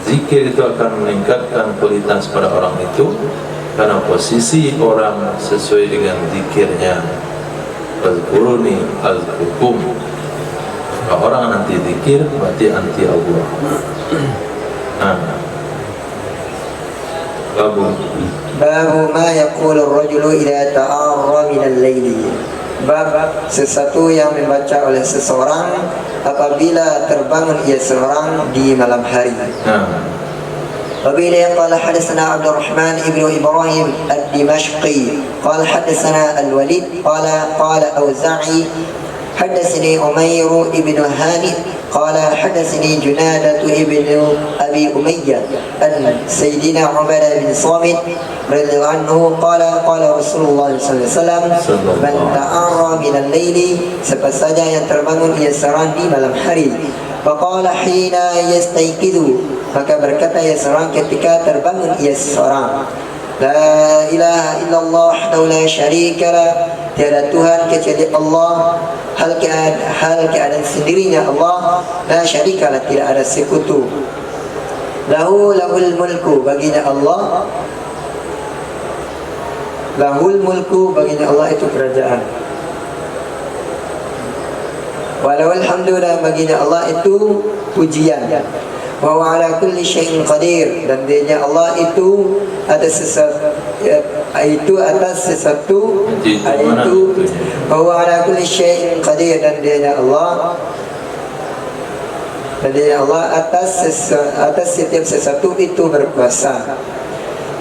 Speaker 1: zikir itu akan meningkatkan kualitas pada orang itu, karena posisi orang sesuai dengan zikirnya. Fazkuruni azkurkum. Kalau orang nanti zikir, berarti anti Allah. Nah, babu
Speaker 4: ma yaqulu ar-rajulu idza ta'arra min al-laili. Bab sesuatu yang membaca oleh seseorang apabila terbangun ia seorang di malam hari. وبه قال حدثنا عبد الرحمن ابن إبراهيم الدمشقي قال حدثنا الوليد قال أوزاعي حدثني أمير ابن هانئ قال حدثني جنادة ابن أبي أمية أن سيدنا عبادة بن صامت رضي الله عنه قال قال رسول الله صلى الله عليه وسلم من تعارى من الليل, siapa saja yang terbangun ia seorang di malam hari, faqala hina yastayqidu, maka berkata ia seorang ketika terbangun ia seorang, la ilaha illallah wahdahu la syarika lah, tiada Tuhan kecuali Allah, hal keadaan sendirinya Allah, la syarika lah, tidak ada sekutu, lahul mulku, baginya Allah, lahul mulku, baginya Allah itu kerajaan, walahul hamdu, dan baginya Allah itu pujian, wa huwa ala kulli syai'in qadir, dan dia Allah itu atas sesuatu itu wa huwa ala kulli syai'in qadir, dan dia Allah atas setiap sesuatu itu berkuasa.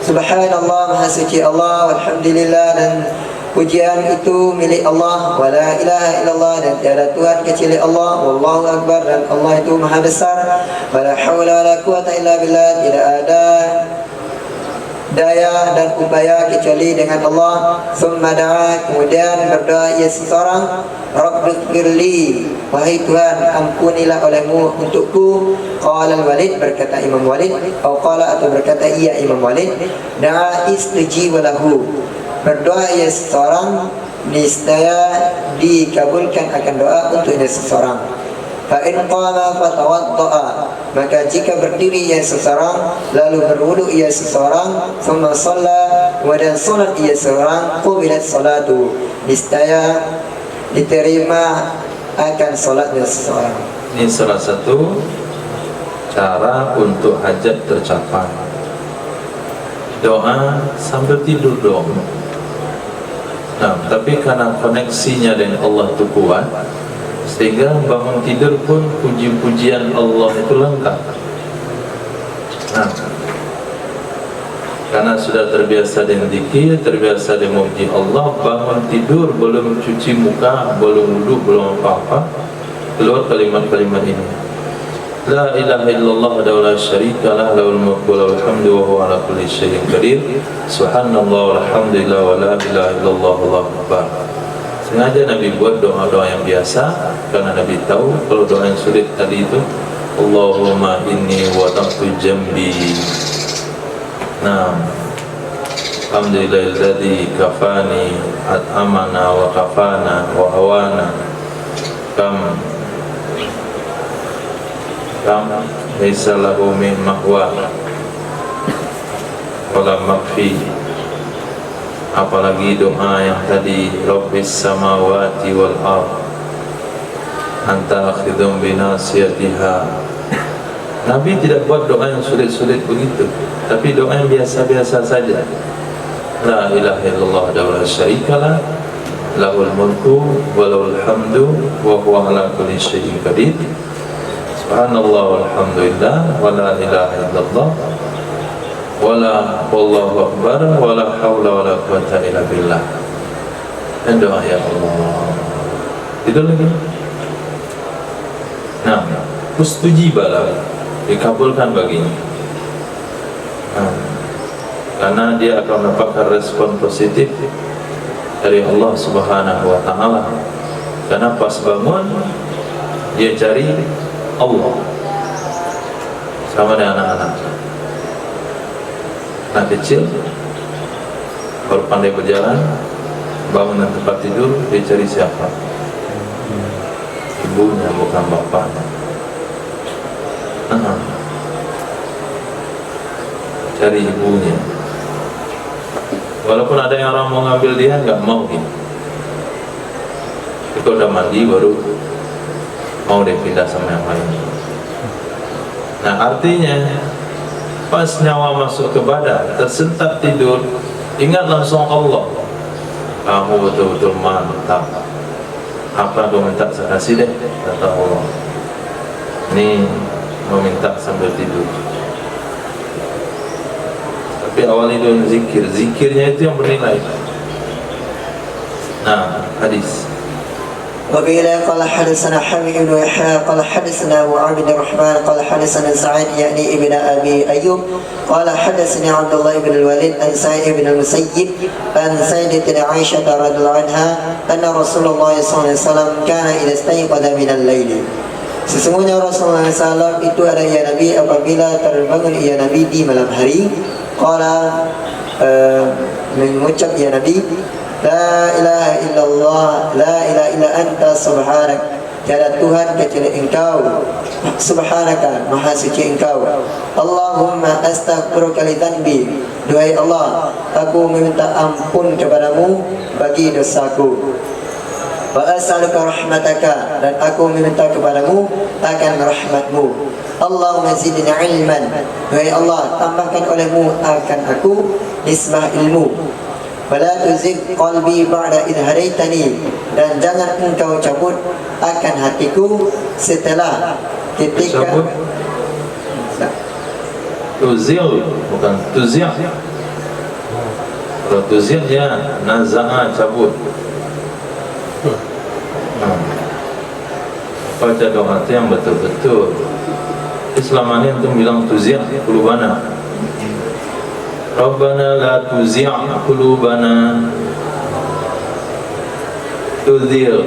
Speaker 4: Subhanallah, maha suci Allah, walhamdulillah, dan pujian itu milik Allah, wa la ilaha illallah, dan tiada Tuhan kecuali Allah, wallahu akbar, dan Allah itu maha besar, wa la hawla wa la quwata illa billah, tidak ada daya dan upaya kecuali dengan Allah. Summa da'a, kemudian berdoa ia seseorang, Rabbighfirli, wahai Tuhan ampunilah olehmu untukku. Qala al-Walid, berkata Imam Walid, atau berkata ia Imam Walid, da'a istujiba lahu, berdoa ia seseorang, niscaya dikabulkan akan doa untuk ia seseorang. Fa in qama fatawadda'a, Maka jika berdiri ia seseorang, lalu berwudu ia seseorang, thumma shalla, dan salat ia seorang, qubilat salatu, niscaya diterima akan salatnya seseorang.
Speaker 1: Ini salah satu cara untuk hajat tercapai. Doa sambil tidur dong. Nah, tapi karena koneksinya dengan Allah itu kuat, sehingga bangun tidur pun puji-pujian Allah itu lengkap. Nah, karena sudah terbiasa dengan zikir, terbiasa dengan memuji Allah, bangun tidur belum cuci muka, belum wudu, belum apa-apa, keluar kalimat-kalimat ini. La ilaha illallah wa la syarika lah, lahul mulku wa lahul hamdu wa huwa ala kulli syai'in qadir. Subhanallah walhamdulillah wa la ilaha illallah wallahu akbar. Sengaja Nabi buat doa-doa yang biasa karena Nabi tahu kalau doa yang sulit tadi itu Allahumma inni wada'tu jambi. Nah, alhamdulillahilladzi kafani at'amana wa kafana wa awana kam laisa lahu min ma'wa wala makfi. Apalagi doa yang tadi Rabbis samawati wal ard anta akhidhum binasiyatiha. Nabi tidak buat doa yang sulit-sulit begitu, tapi doa yang biasa-biasa saja. La ilaha illallah wa la syarika lah, lahul mulku wa lahul hamdu wa huwa ala kulli syai'in qadir. Subhanallah walhamdulillah wa la ilaha illallah wala wallahu akbar wala haula wala quwata illa billah. Dan doa ya Allah. Itu lagi. Nah, mustujibalah, dikabulkan baginya. Nah, karena dia akan mendapatkan respon positif dari Allah Subhanahu wa taala. Karena pas bangun dia cari Allah sama dengan anak-anak. Anak kecil baru pandai berjalan, bangun dari tempat tidur, dia cari siapa? Ibunya, bukan bapaknya. Cari ibunya. Walaupun ada yang orang mau ngambil dia, nggak mau gitu. Kalau udah mandi baru mau dia pindah sama yang lain. Nah, artinya pas nyawa masuk ke badan, tersentak tidur, ingat langsung Allah. Kamu betul-betul mantap. Apa kau minta saya kasih deh, kata Allah. Ini mau minta sambil tidur. Tapi awal itu zikir, zikirnya itu yang bernilai. Nah, hadis.
Speaker 4: وقيل قال حدثنا حميد بن يحيى قال حدثنا أبو عبد الرحمن قال حدثنا سعيد يعني ابن أبي أيوب قال حدثني عبد الله بن الوليد عن سعيد بن المسيب عن سيدة عائشة رضي الله عنها أن رسول الله صلى الله عليه وسلم كان إذا استيقظ من الليل. Sesungguhnya Rasulullah SAW itu ada ia Nabi apabila terbangun ia Nabi di malam hari. Qala mengucap ia Nabi, La ilaha illallah, la ilaha illa anta subhanak. Tiada Tuhan kecuali Engkau. Subhanaka, maha suci Engkau. Allahumma astaghfiruka li dhanbi. Duhai Allah, aku meminta ampun kepadamu bagi dosaku. Wa as'aluka rahmataka, dan aku meminta kepadamu akan rahmatmu. Allahumma zidni ilman. Duhai Allah, tambahkan olehmu akan aku nisbah ilmu. Wala tuzigh qalbi ba'da idh hadaitani, dan jangan engkau cabut akan hatiku setelah ketika
Speaker 1: Tuzil, bukan tuzil. Kalau tuzil ya naza'a, cabut. Baca doa itu yang betul-betul. Selama ini untuk bilang tuzil qulubana. Rabbana la tuzigh qulubana. Tuzil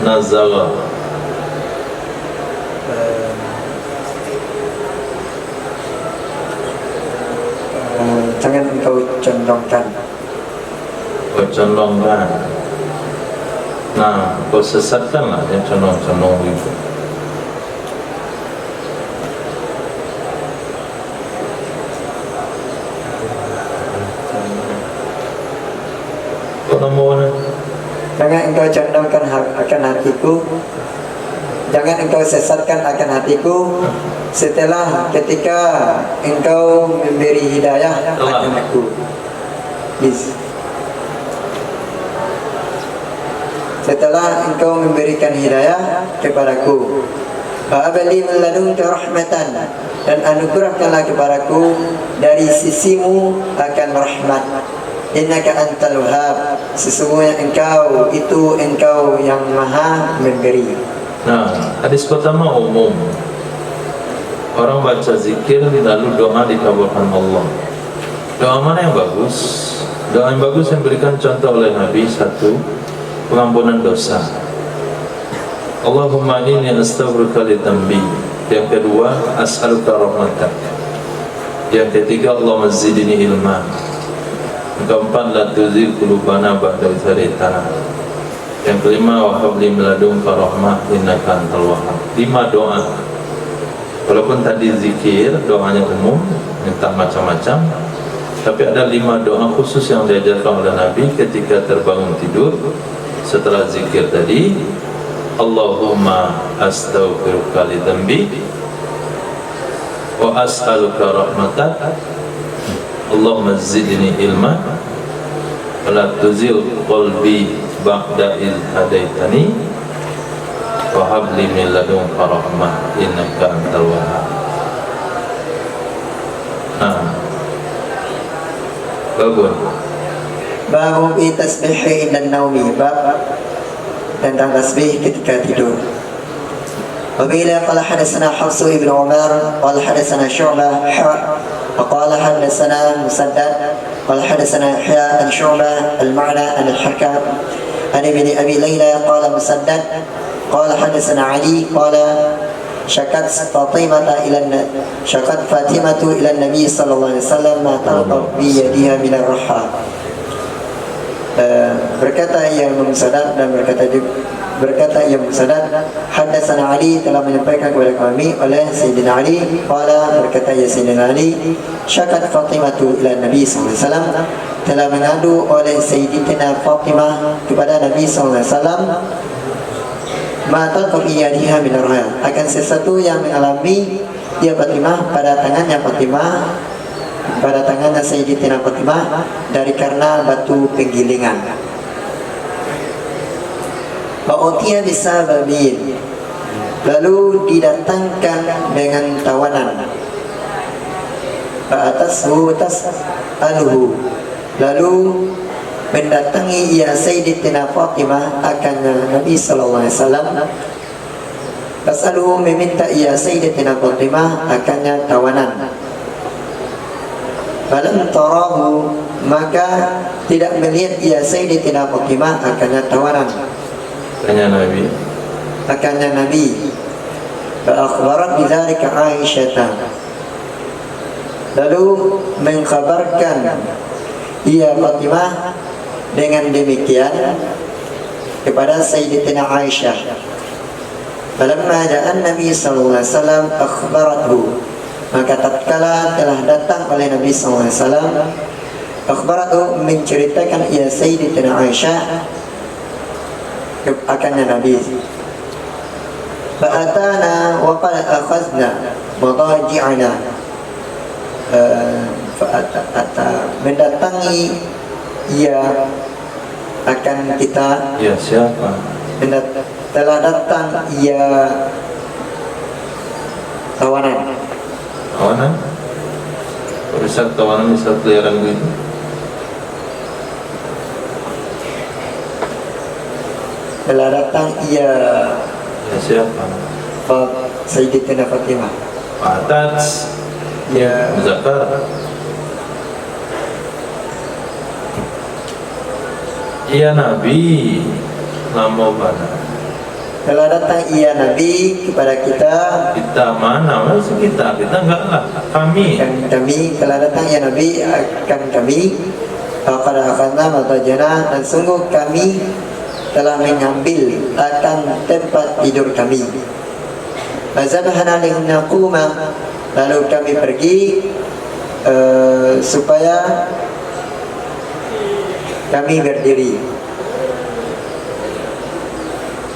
Speaker 1: nazara.
Speaker 4: Jangan engkau condongkan.
Speaker 1: Condongkan. Nah, kau sesatkanlah yang condong-condong itu. nombor mana?
Speaker 4: Jangan engkau condongkan akan hatiku, jangan engkau sesatkan akan hatiku setelah ketika engkau memberi hidayah akan aku. Please. Setelah engkau memberikan hidayah kepadaku, fa'abli min ladunka rahmatan, dan anugerahkanlah kepadaku dari sisimu akan rahmat. Innaka antal wahhab, sesungguhnya engkau yang maha memberi.
Speaker 1: Nah, hadis pertama umum. Orang baca zikir lalu doa dikabulkan Allah. Doa mana yang bagus? Doa yang bagus yang berikan contoh oleh Nabi, satu, pengampunan dosa. Allahumma inni astaghfiruka li dhanbi. Yang kedua, as'aluka rahmatak. Yang ketiga, Allahumma zidni ilma. Yang keempat, la tuzigh qulubana ba'da idh hadaitana. Yang kelima, wa hab li min ladunka rahmah innaka antal wahhab. 5 doa. Walaupun tadi zikir doanya umum, minta macam-macam, tapi ada 5 doa khusus yang diajarkan oleh Nabi ketika terbangun tidur setelah zikir tadi. Allahumma astaghfiruka li dhanbi wa as'aluka rahmatak, Allahumma zidni ilma wa la tuzigh qalbi ba'da idh hadaitani wa hab li min ladunka rahmah innaka antal wahhab. Nah, bagus.
Speaker 4: Babu fi tasbihi inda naumi, bab tentang tasbih ketika tidur. Wabila qala hadatsana Hafs ibn Umar qala hadatsana Syu'bah qala hadatsana Musaddad qala hadatsana Yahya an Syu'bah al-ma'na an al-Hakam an ibn Abi Layla qala Musaddad qala hadatsana Ali qala syakat Fatimah ila Nabi sallallahu alaihi wasallam ma tarqab bi yadiha min ar-raha. Berkata yang Musaddad dan berkata yang Musaddad, hadatsana Ali telah menyampaikan kepada kami oleh Sayyidina Ali, qala berkata ya Sayyidina Ali, syakat Fatimah ila Nabi sallallahu alaihi wasallam, telah mengadu oleh Sayyidatina Fatimah kepada Nabi sallallahu alaihi wasallam, ma talqi yadiha min ar-raha, akan sesuatu yang mengalami dia Fatimah pada tangannya Sayyidatina Fatimah dari karena batu penggilingan. Fa'utiya bisababin, lalu didatangkan dengan tawanan. Fa'atashu tas'aluhu, lalu mendatangi ia Sayyidatina Fatimah akan Nabi sallallahu alaihi wasallam. Tas'aluhu, meminta ia Sayyidatina Fatimah akannya tawanan. Falam tarahu, maka tidak melihat ia Sayyidatina Fatimah akannya tawanan. Akannya Nabi. Fa'akhbarat bidzalika Aisyah, lalu mengkhabarkan ia Fatimah dengan demikian kepada Sayyidatina Aisyah. Falamma ja'an Nabi sallallahu alaihi wasallam akhbarathu, maka tatkala telah datang oleh Nabi sallallahu alaihi wasallam, akhbarathu, menceritakan ia Sayyidatina Aisyah akannya Nabi. Fa'atana wa qad akhadna madaji'ana, mendatangi ia akan kita.
Speaker 1: Ya, siapa?
Speaker 4: Telah datang ia tawanan.
Speaker 1: Tawanan? Bisa tawanan bisa peliharaan begitu?
Speaker 4: Telah datang ia.
Speaker 1: Ya, siapa?
Speaker 4: Sayyidatina Fatimah.
Speaker 1: Atas.
Speaker 4: Ya.
Speaker 1: Muzaffar. Iya Nabi, lama mana?
Speaker 4: Telah datang ia Nabi kepada kita.
Speaker 1: Kita mana? Masih kita enggak lah. Kami
Speaker 4: Telah datang ia Nabi akan kami. Qad akhadna matajana, dan sungguh kami telah mengambil akan tempat tidur kami. Fazabahna linaquma, lalu kami pergi supaya kami berdiri.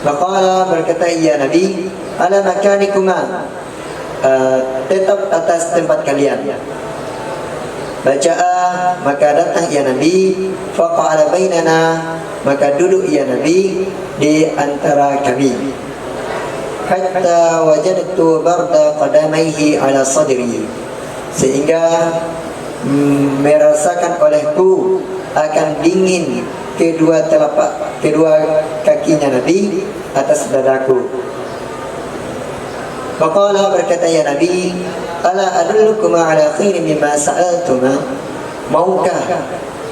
Speaker 4: Maqala berkata ia Nabi, ala makanikuma, tetap atas tempat kalian. Baca'a, maka datang ia Nabi, faqa'ala bainana, maka duduk ia Nabi di antara kami. Hatta wajadtu barda qadamaihi ala sadri, sehingga merasakan olehku akan dingin kedua kakinya Nabi atas dadaku. Faqala, berkata ya Nabi, ala adullukuma ala khairin mimma sa'altuma, maukah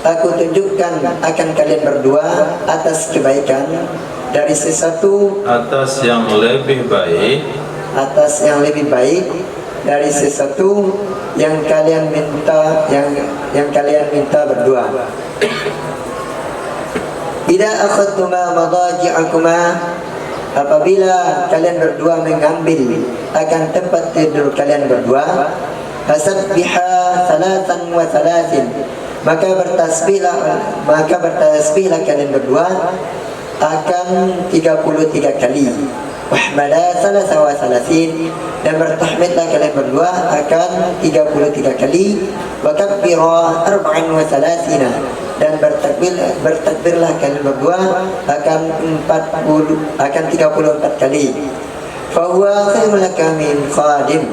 Speaker 4: aku tunjukkan akan kalian berdua atas kebaikan dari sesuatu,
Speaker 1: atas yang lebih baik
Speaker 4: dari sesuatu yang kalian minta, yang kalian minta berdua. Idza akhadtuma madaji'akuma, apabila kalian berdua mengambil akan tempat tidur kalian berdua, fasabbiha 33, maka bertasbihlah kalian berdua akan 33 kali. Wahmala 33, dan bertahmidlah kalian berdua akan 33 kali. Wakabbira 34, dan bertakbirlah kalian berdua akan 34 kali. Fahuwa khairul laka min khadim,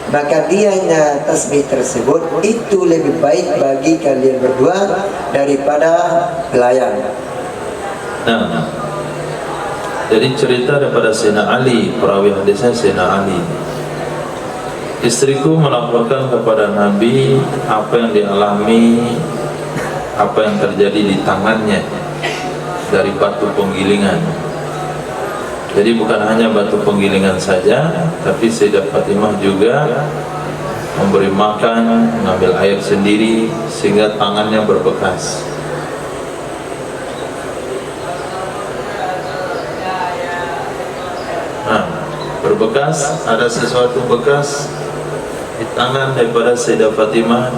Speaker 4: maka dianya tasbih tersebut itu lebih baik bagi kalian berdua daripada pelayan.
Speaker 1: Nah, jadi cerita daripada Sayyidina Ali, perawi hadisnya Sayyidina Ali. Istriku melaporkan kepada Nabi apa yang dialami, apa yang terjadi di tangannya dari batu penggilingan. Jadi bukan hanya batu penggilingan saja, tapi Sayyidah Fatimah juga memberi makan, mengambil air sendiri sehingga tangannya berbekas. Nah, berbekas, ada sesuatu bekas di tangan daripada Sayyidah Fatimah.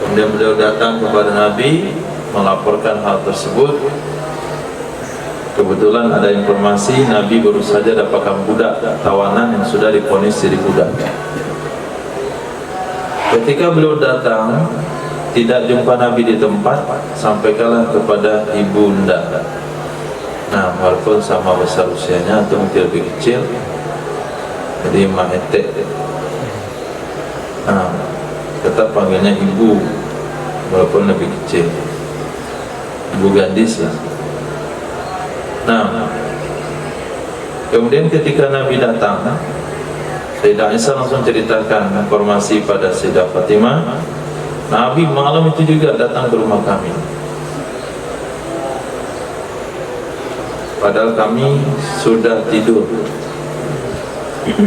Speaker 1: Kemudian beliau datang kepada Nabi melaporkan hal tersebut. Kebetulan ada informasi Nabi baru saja dapatkan budak tawanan yang sudah divonis jadi budak. Ketika beliau datang, tidak jumpa Nabi di tempat, sampaikanlah kepada ibunda. Nah, walaupun sama besar usianya atau mungkin lebih kecil, jadi Mak Etek. Nah, tetap panggilnya ibu, walaupun lebih kecil, ibu gadis lah. Nah, kemudian ketika Nabi datang, Sayyidah Aisyah langsung ceritakan informasi pada Sayyidah Fatimah, Nabi malam itu juga datang ke rumah kami. Padahal kami sudah tidur.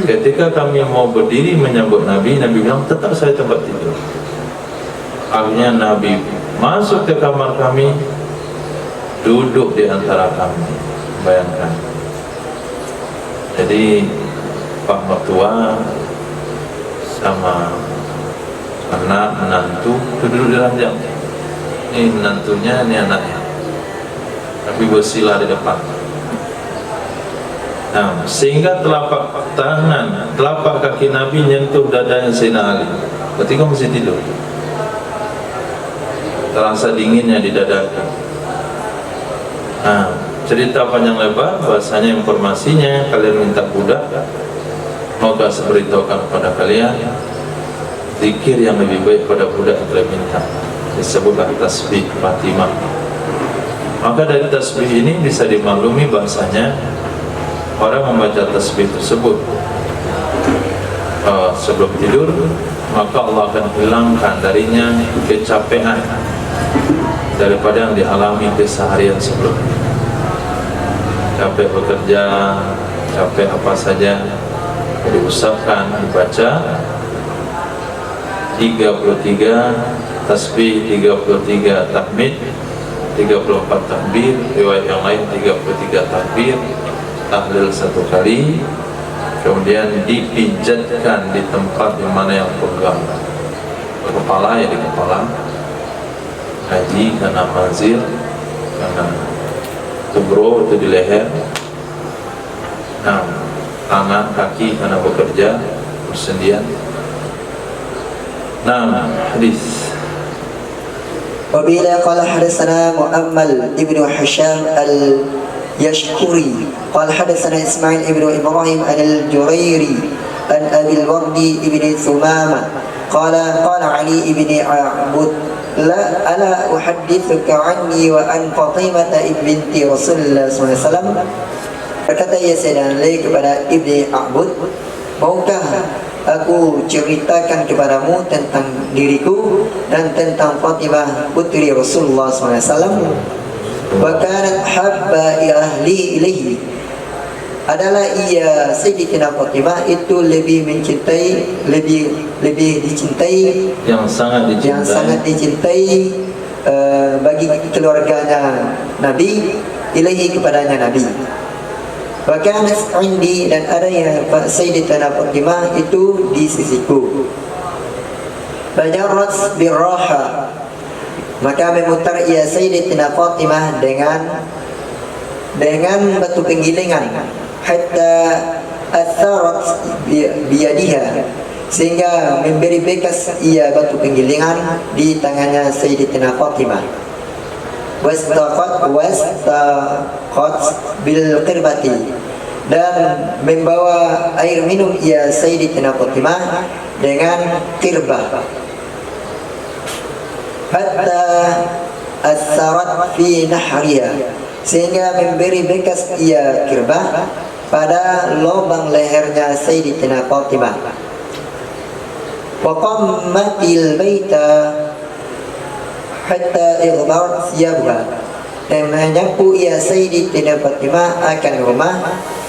Speaker 1: Ketika kami mau berdiri menyambut Nabi, Nabi bilang tetap saya tempat tidur. Akhirnya Nabi masuk ke kamar kami, duduk di antara kami. Bayangkan. Jadi Pak mertua sama anak menantu duduk di ranjang. Ini menantunya, ini anaknya. Nabi bersila di depan. Nah, sehingga telapak tangan, telapak kaki Nabi nyentuh dadanya Sayyidina Ali ketika masih tidur. Terasa dinginnya di dadaku. Nah, cerita panjang lebar, bahasanya informasinya kalian minta budak, maka saya beritahukan kepada kalian zikir yang lebih baik pada budak yang kalian minta, disebutlah tasbih Fatimah. Maka dari tasbih ini bisa dimaklumi bahasanya orang membaca tasbih tersebut sebelum tidur, maka Allah akan hilangkan darinya kecapean daripada yang dialami keseharian sebelumnya. Capek bekerja, capek apa saja, diusahakan dibaca 33 tasbih, 33 tahmid, 34 takbir, riwayat yang lain 33 takbir, tahlil 1 kali, kemudian dipijatkan di tempat di mana yang pegang kepala, ya di kepala. haji, karena manzil, karena umroh itu di leher. Nah, tangan, kaki karena bekerja, persendian. Nah, hadis.
Speaker 4: وبه قال حدثنا مؤمل ابن هشام اليشكري قال حدثنا إسماعيل ابن إبراهيم عن الجريري عن أبي الورد ابن ثمامة قال علي ابن عبد لا ألا أحدثك عني وعن فاطمة بنت رسول الله صلى الله عليه وسلم. Berkata ia Sayyidina Ali kepada Ibni A'bud, maukah aku ceritakan kepadamu tentang diriku dan tentang Fatimah putri Rasulullah SAW. Wa kanat habba ahli ilaihi, adalah ia Sayyidatina Fatimah itu lebih dicintai, yang sangat dicintai bagi keluarganya Nabi, ilaihi kepadanya Nabi. Wa kanat indi, dan adanya Sayyidatina Fatimah itu di sisiku. Bajarat birraha, maka memutar ia Sayyidatina Fatimah dengan batu penggilingan, hatta atharat biyadiha, sehingga memberi bekas ia batu penggilingan di tangannya Sayyidatina Fatimah. Wastaqat bil qirbati, dan membawa air minum ia Sayyidatina Fatimah dengan qirbah. Hatta atharat fi nahriha, sehingga memberi bekas ia qirbah pada lubang lehernya Sayyidatina Fatimah. Wa qammatil baita hatta ighbar thiyabha, dan menyapu ia Sayyidatina Fatimah akan rumah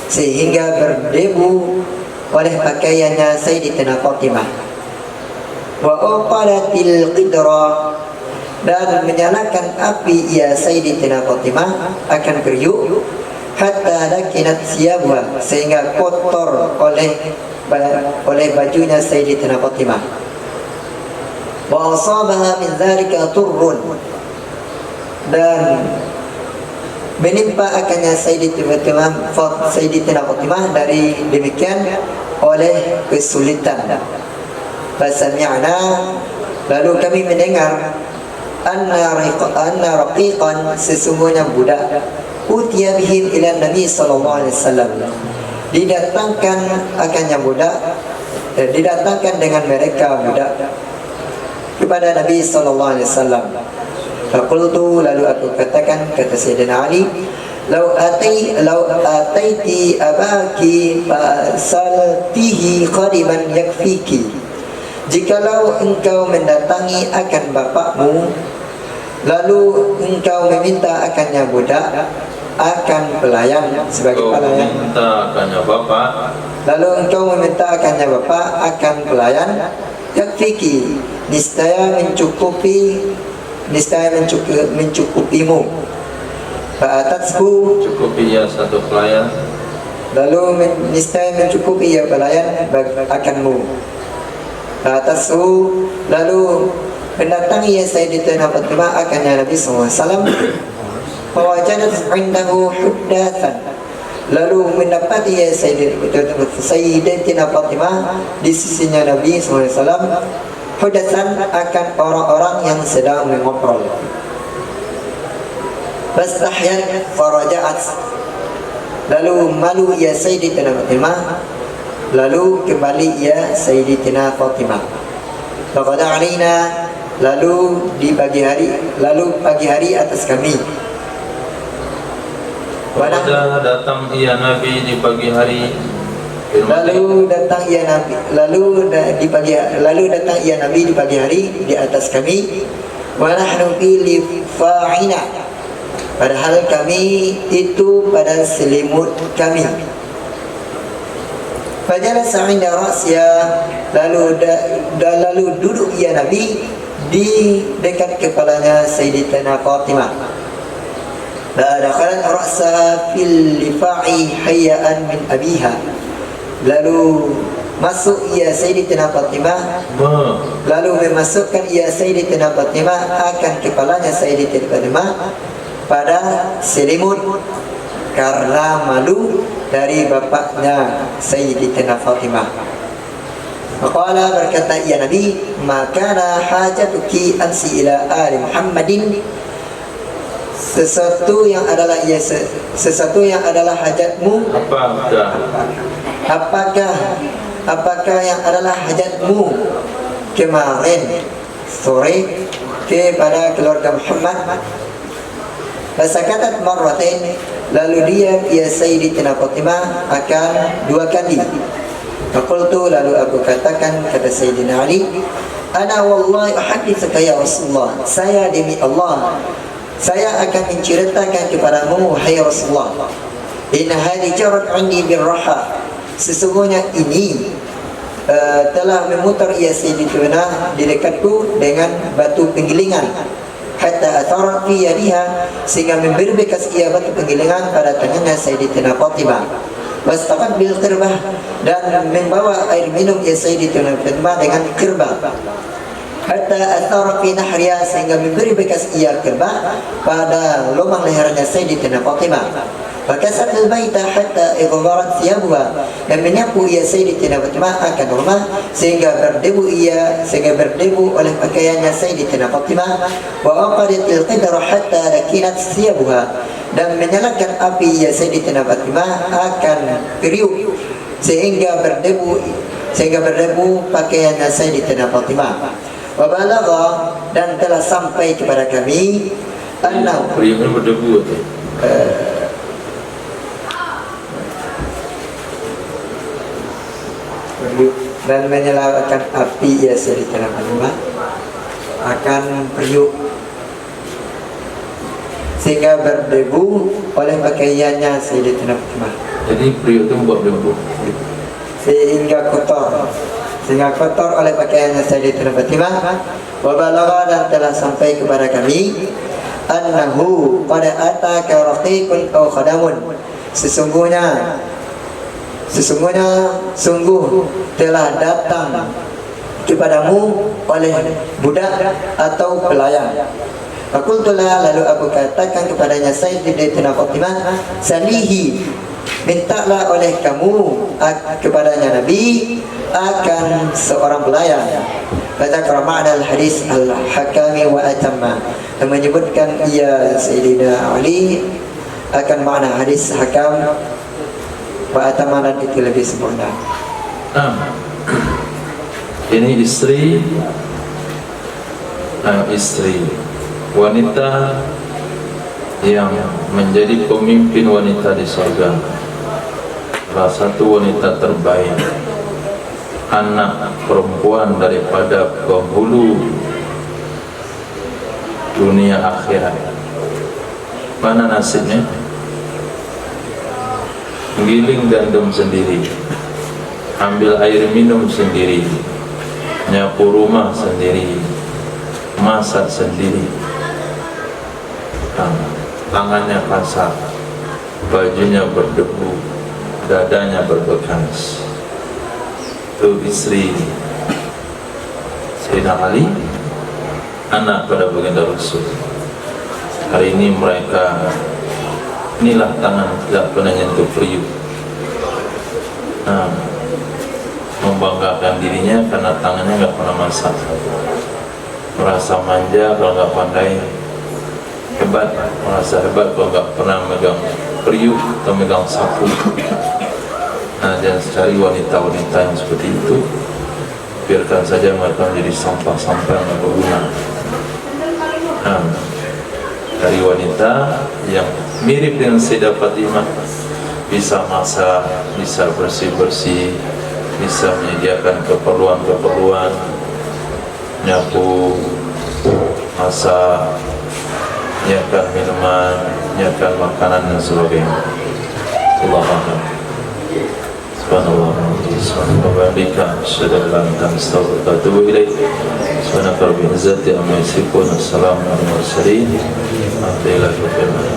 Speaker 4: sehingga berdebu oleh pakaiannya Sayyidatina Fatimah. Wa uqalatil qidra, dan menyalakan api ia Sayyidatina Fatimah akan periuk, hatta lakinat thiyabha, sehingga kotor oleh bajunya Sayyidatina Fatimah. Wa asabaha min dzalika turrun, dan menimpa akannya Sayyidatina Fatimah dari demikian oleh kesulitan. Fasami'na, lalu kami mendengar, anna raqiqan, sesungguhnya budak, utiya bihim ila Nabi sallallahu alaihi wasallam, didatangkan akannya budak, didatangkan dengan mereka budak kepada Nabi sallallahu alaihi wasallam. Faqultu, lalu aku katakan, kata Sayyidina Ali, Lau ataiti abaki fasaltihi qariban yakfiki, jikalau engkau mendatangi akan bapakmu, lalu engkau meminta akannya budak, akan pelayan sebagai pelayan. Lalu engkau meminta akannya bapak akan pelayan, yakfiki, niscaya mencukupimu. Fa'atathu,
Speaker 1: cukupi ya satu pelayan,
Speaker 4: lalu niscaya mencukupi ya pelayan akanmu. Fa'atathu, lalu mendatangi ya Sayyidatina Fatimah akannya Nabi SAW. Fawajadat indahu huddathan, lalu mendapati ya Sayyidatina Fatimah di sisinya Nabi SAW huddathan, akan orang-orang yang sedang mengobrol. Fastahyat faraja'at, lalu malu ya Sayyidatina Fatimah, lalu kembali ya Sayyidatina Fatimah. Faqada alaina, lalu pagi hari atas kami.
Speaker 1: Pada datang ia Nabi di pagi hari,
Speaker 4: lalu datang ia Nabi di pagi hari di atas kami. Wa nahnu fi lifa'ina, padahal kami itu pada selimut kami. Fajalasa 'inda ra'siha, lalu duduk ia Nabi di dekat kepalanya Sayyidatina Fatimah. Dakhalat ra'saha fil lifa'i hayya'an min abiha, lalu masuk ia Sayyidatina Fatimah, lalu memasukkan ia Sayyidatina Fatimah akan kepalanya Sayyidatina Fatimah pada selimut karena malu dari bapaknya Sayyidatina Fatimah. Maqala berkata ia Nabi, "Makana hajatuki ansi ila ali Muhammadin." Sesuatu yang adalah hajatmu, apakah yang adalah hajatmu kemarin sore kepada keluarga Muhammad? Fasakatat marratain, lalu diam ia Sayyidatina Fatimah akan 2 kali. Faqultu, lalu aku katakan kata Sayyidina Ali, "Ana wallahi uhaddithuka ya Rasulullah." Saya demi Allah, saya akan menceritakan kepadamu wahai Rasulullah. Inna hadhi jarat 'indi birraha. Sesungguhnya ini telah memutar ia Sayyidatina di dekatku dengan batu penggilingan. Hatta atharat fi yadiha, sehingga memberi bekas ia batu penggilingan pada tangannya Sayyidatina Fatimah. Wastaqat bil qirbah, dan membawa air minum ia Sayyidatina Fatimah dengan qirbah. Hatta atharat fi nahriha, sehingga memberi bekas ia qirbah pada lubang lehernya Sayyidatina Fatimah. Fakasat al-baita hatta ighabarat thiyabuha, dan menyapu ia Sayyidatina Fatimah akan rumah sehingga berdebu oleh pakaiannya Sayyidatina Fatimah. Wa aqadat al-qidra hatta lakinat thiyabuha, dan menyalakan api ia Sayyidatina Fatimah akan periuk sehingga berdebu pakaiannya Sayyidatina Fatimah. Wa balagha, dan telah sampai kepada kami annahu
Speaker 1: periuknya berdebu tu.
Speaker 4: Dan menyalakan api ya Sayyidatina Fatimah akan periuk sehingga berdebu oleh pakaiannya Sayyidatina Fatimah.
Speaker 1: Jadi periuk itu buat debu
Speaker 4: sehingga kotor oleh pakaiannya Sayyidatina Fatimah. Wa balagha, dan telah sampai kepada kami annahu qad ataka raqiqun aw khadamun. Sungguh telah datang kepadamu oleh budak atau pelayan. Fakultulah, lalu aku katakan kepadanya Sayyidatina Fatimah, "Salihi, mintalah oleh kamu kepadanya Nabi akan seorang pelayan." Fadzakara ma'na al-hadis al-hakami wa atamma, yang menyebutkan ia Sayyidina Ali akan makna hadis hakam wa atamma, dan itu lebih sempurna.
Speaker 1: Ini istri wanita yang menjadi pemimpin wanita di surga, salah satu wanita terbaik, anak perempuan daripada penghulu dunia akhirat. Mana nasibnya? Giling gandum sendiri, ambil air minum sendiri, nyapu rumah sendiri, masak sendiri. Tangannya kasar, bajunya berdebu, dadanya berbekas. Itu istri Sayyidina Ali, anak pada baginda Rasul. Hari ini mereka, inilah tangan tidak pernah nyentuh periuk, membanggakan dirinya karena tangannya nggak pernah masak, merasa manja kalau nggak pandai, hebat, merasa hebat kalau nggak pernah megang periuk atau megang sapu. Jangan cari wanita-wanita yang seperti itu, biarkan saja mereka menjadi sampah-sampah yang berguna. Dari wanita yang mirip dengan Sayyidah Fatimah, bisa masak, bisa bersih-bersih, bisa menyediakan keperluan-keperluan, nyapu, masak, menyiapkan minuman, menyiapkan makanan dan sebagainya. Subhanallah. Subhanallah. Subhanallah. Asyhadu an la ilaha illa anta astaghfiruka wa atubu ilaik. Subhanaka rabbil izzati amma yasifun. Assalamu alaikum warahmatullahi wabarakatuh.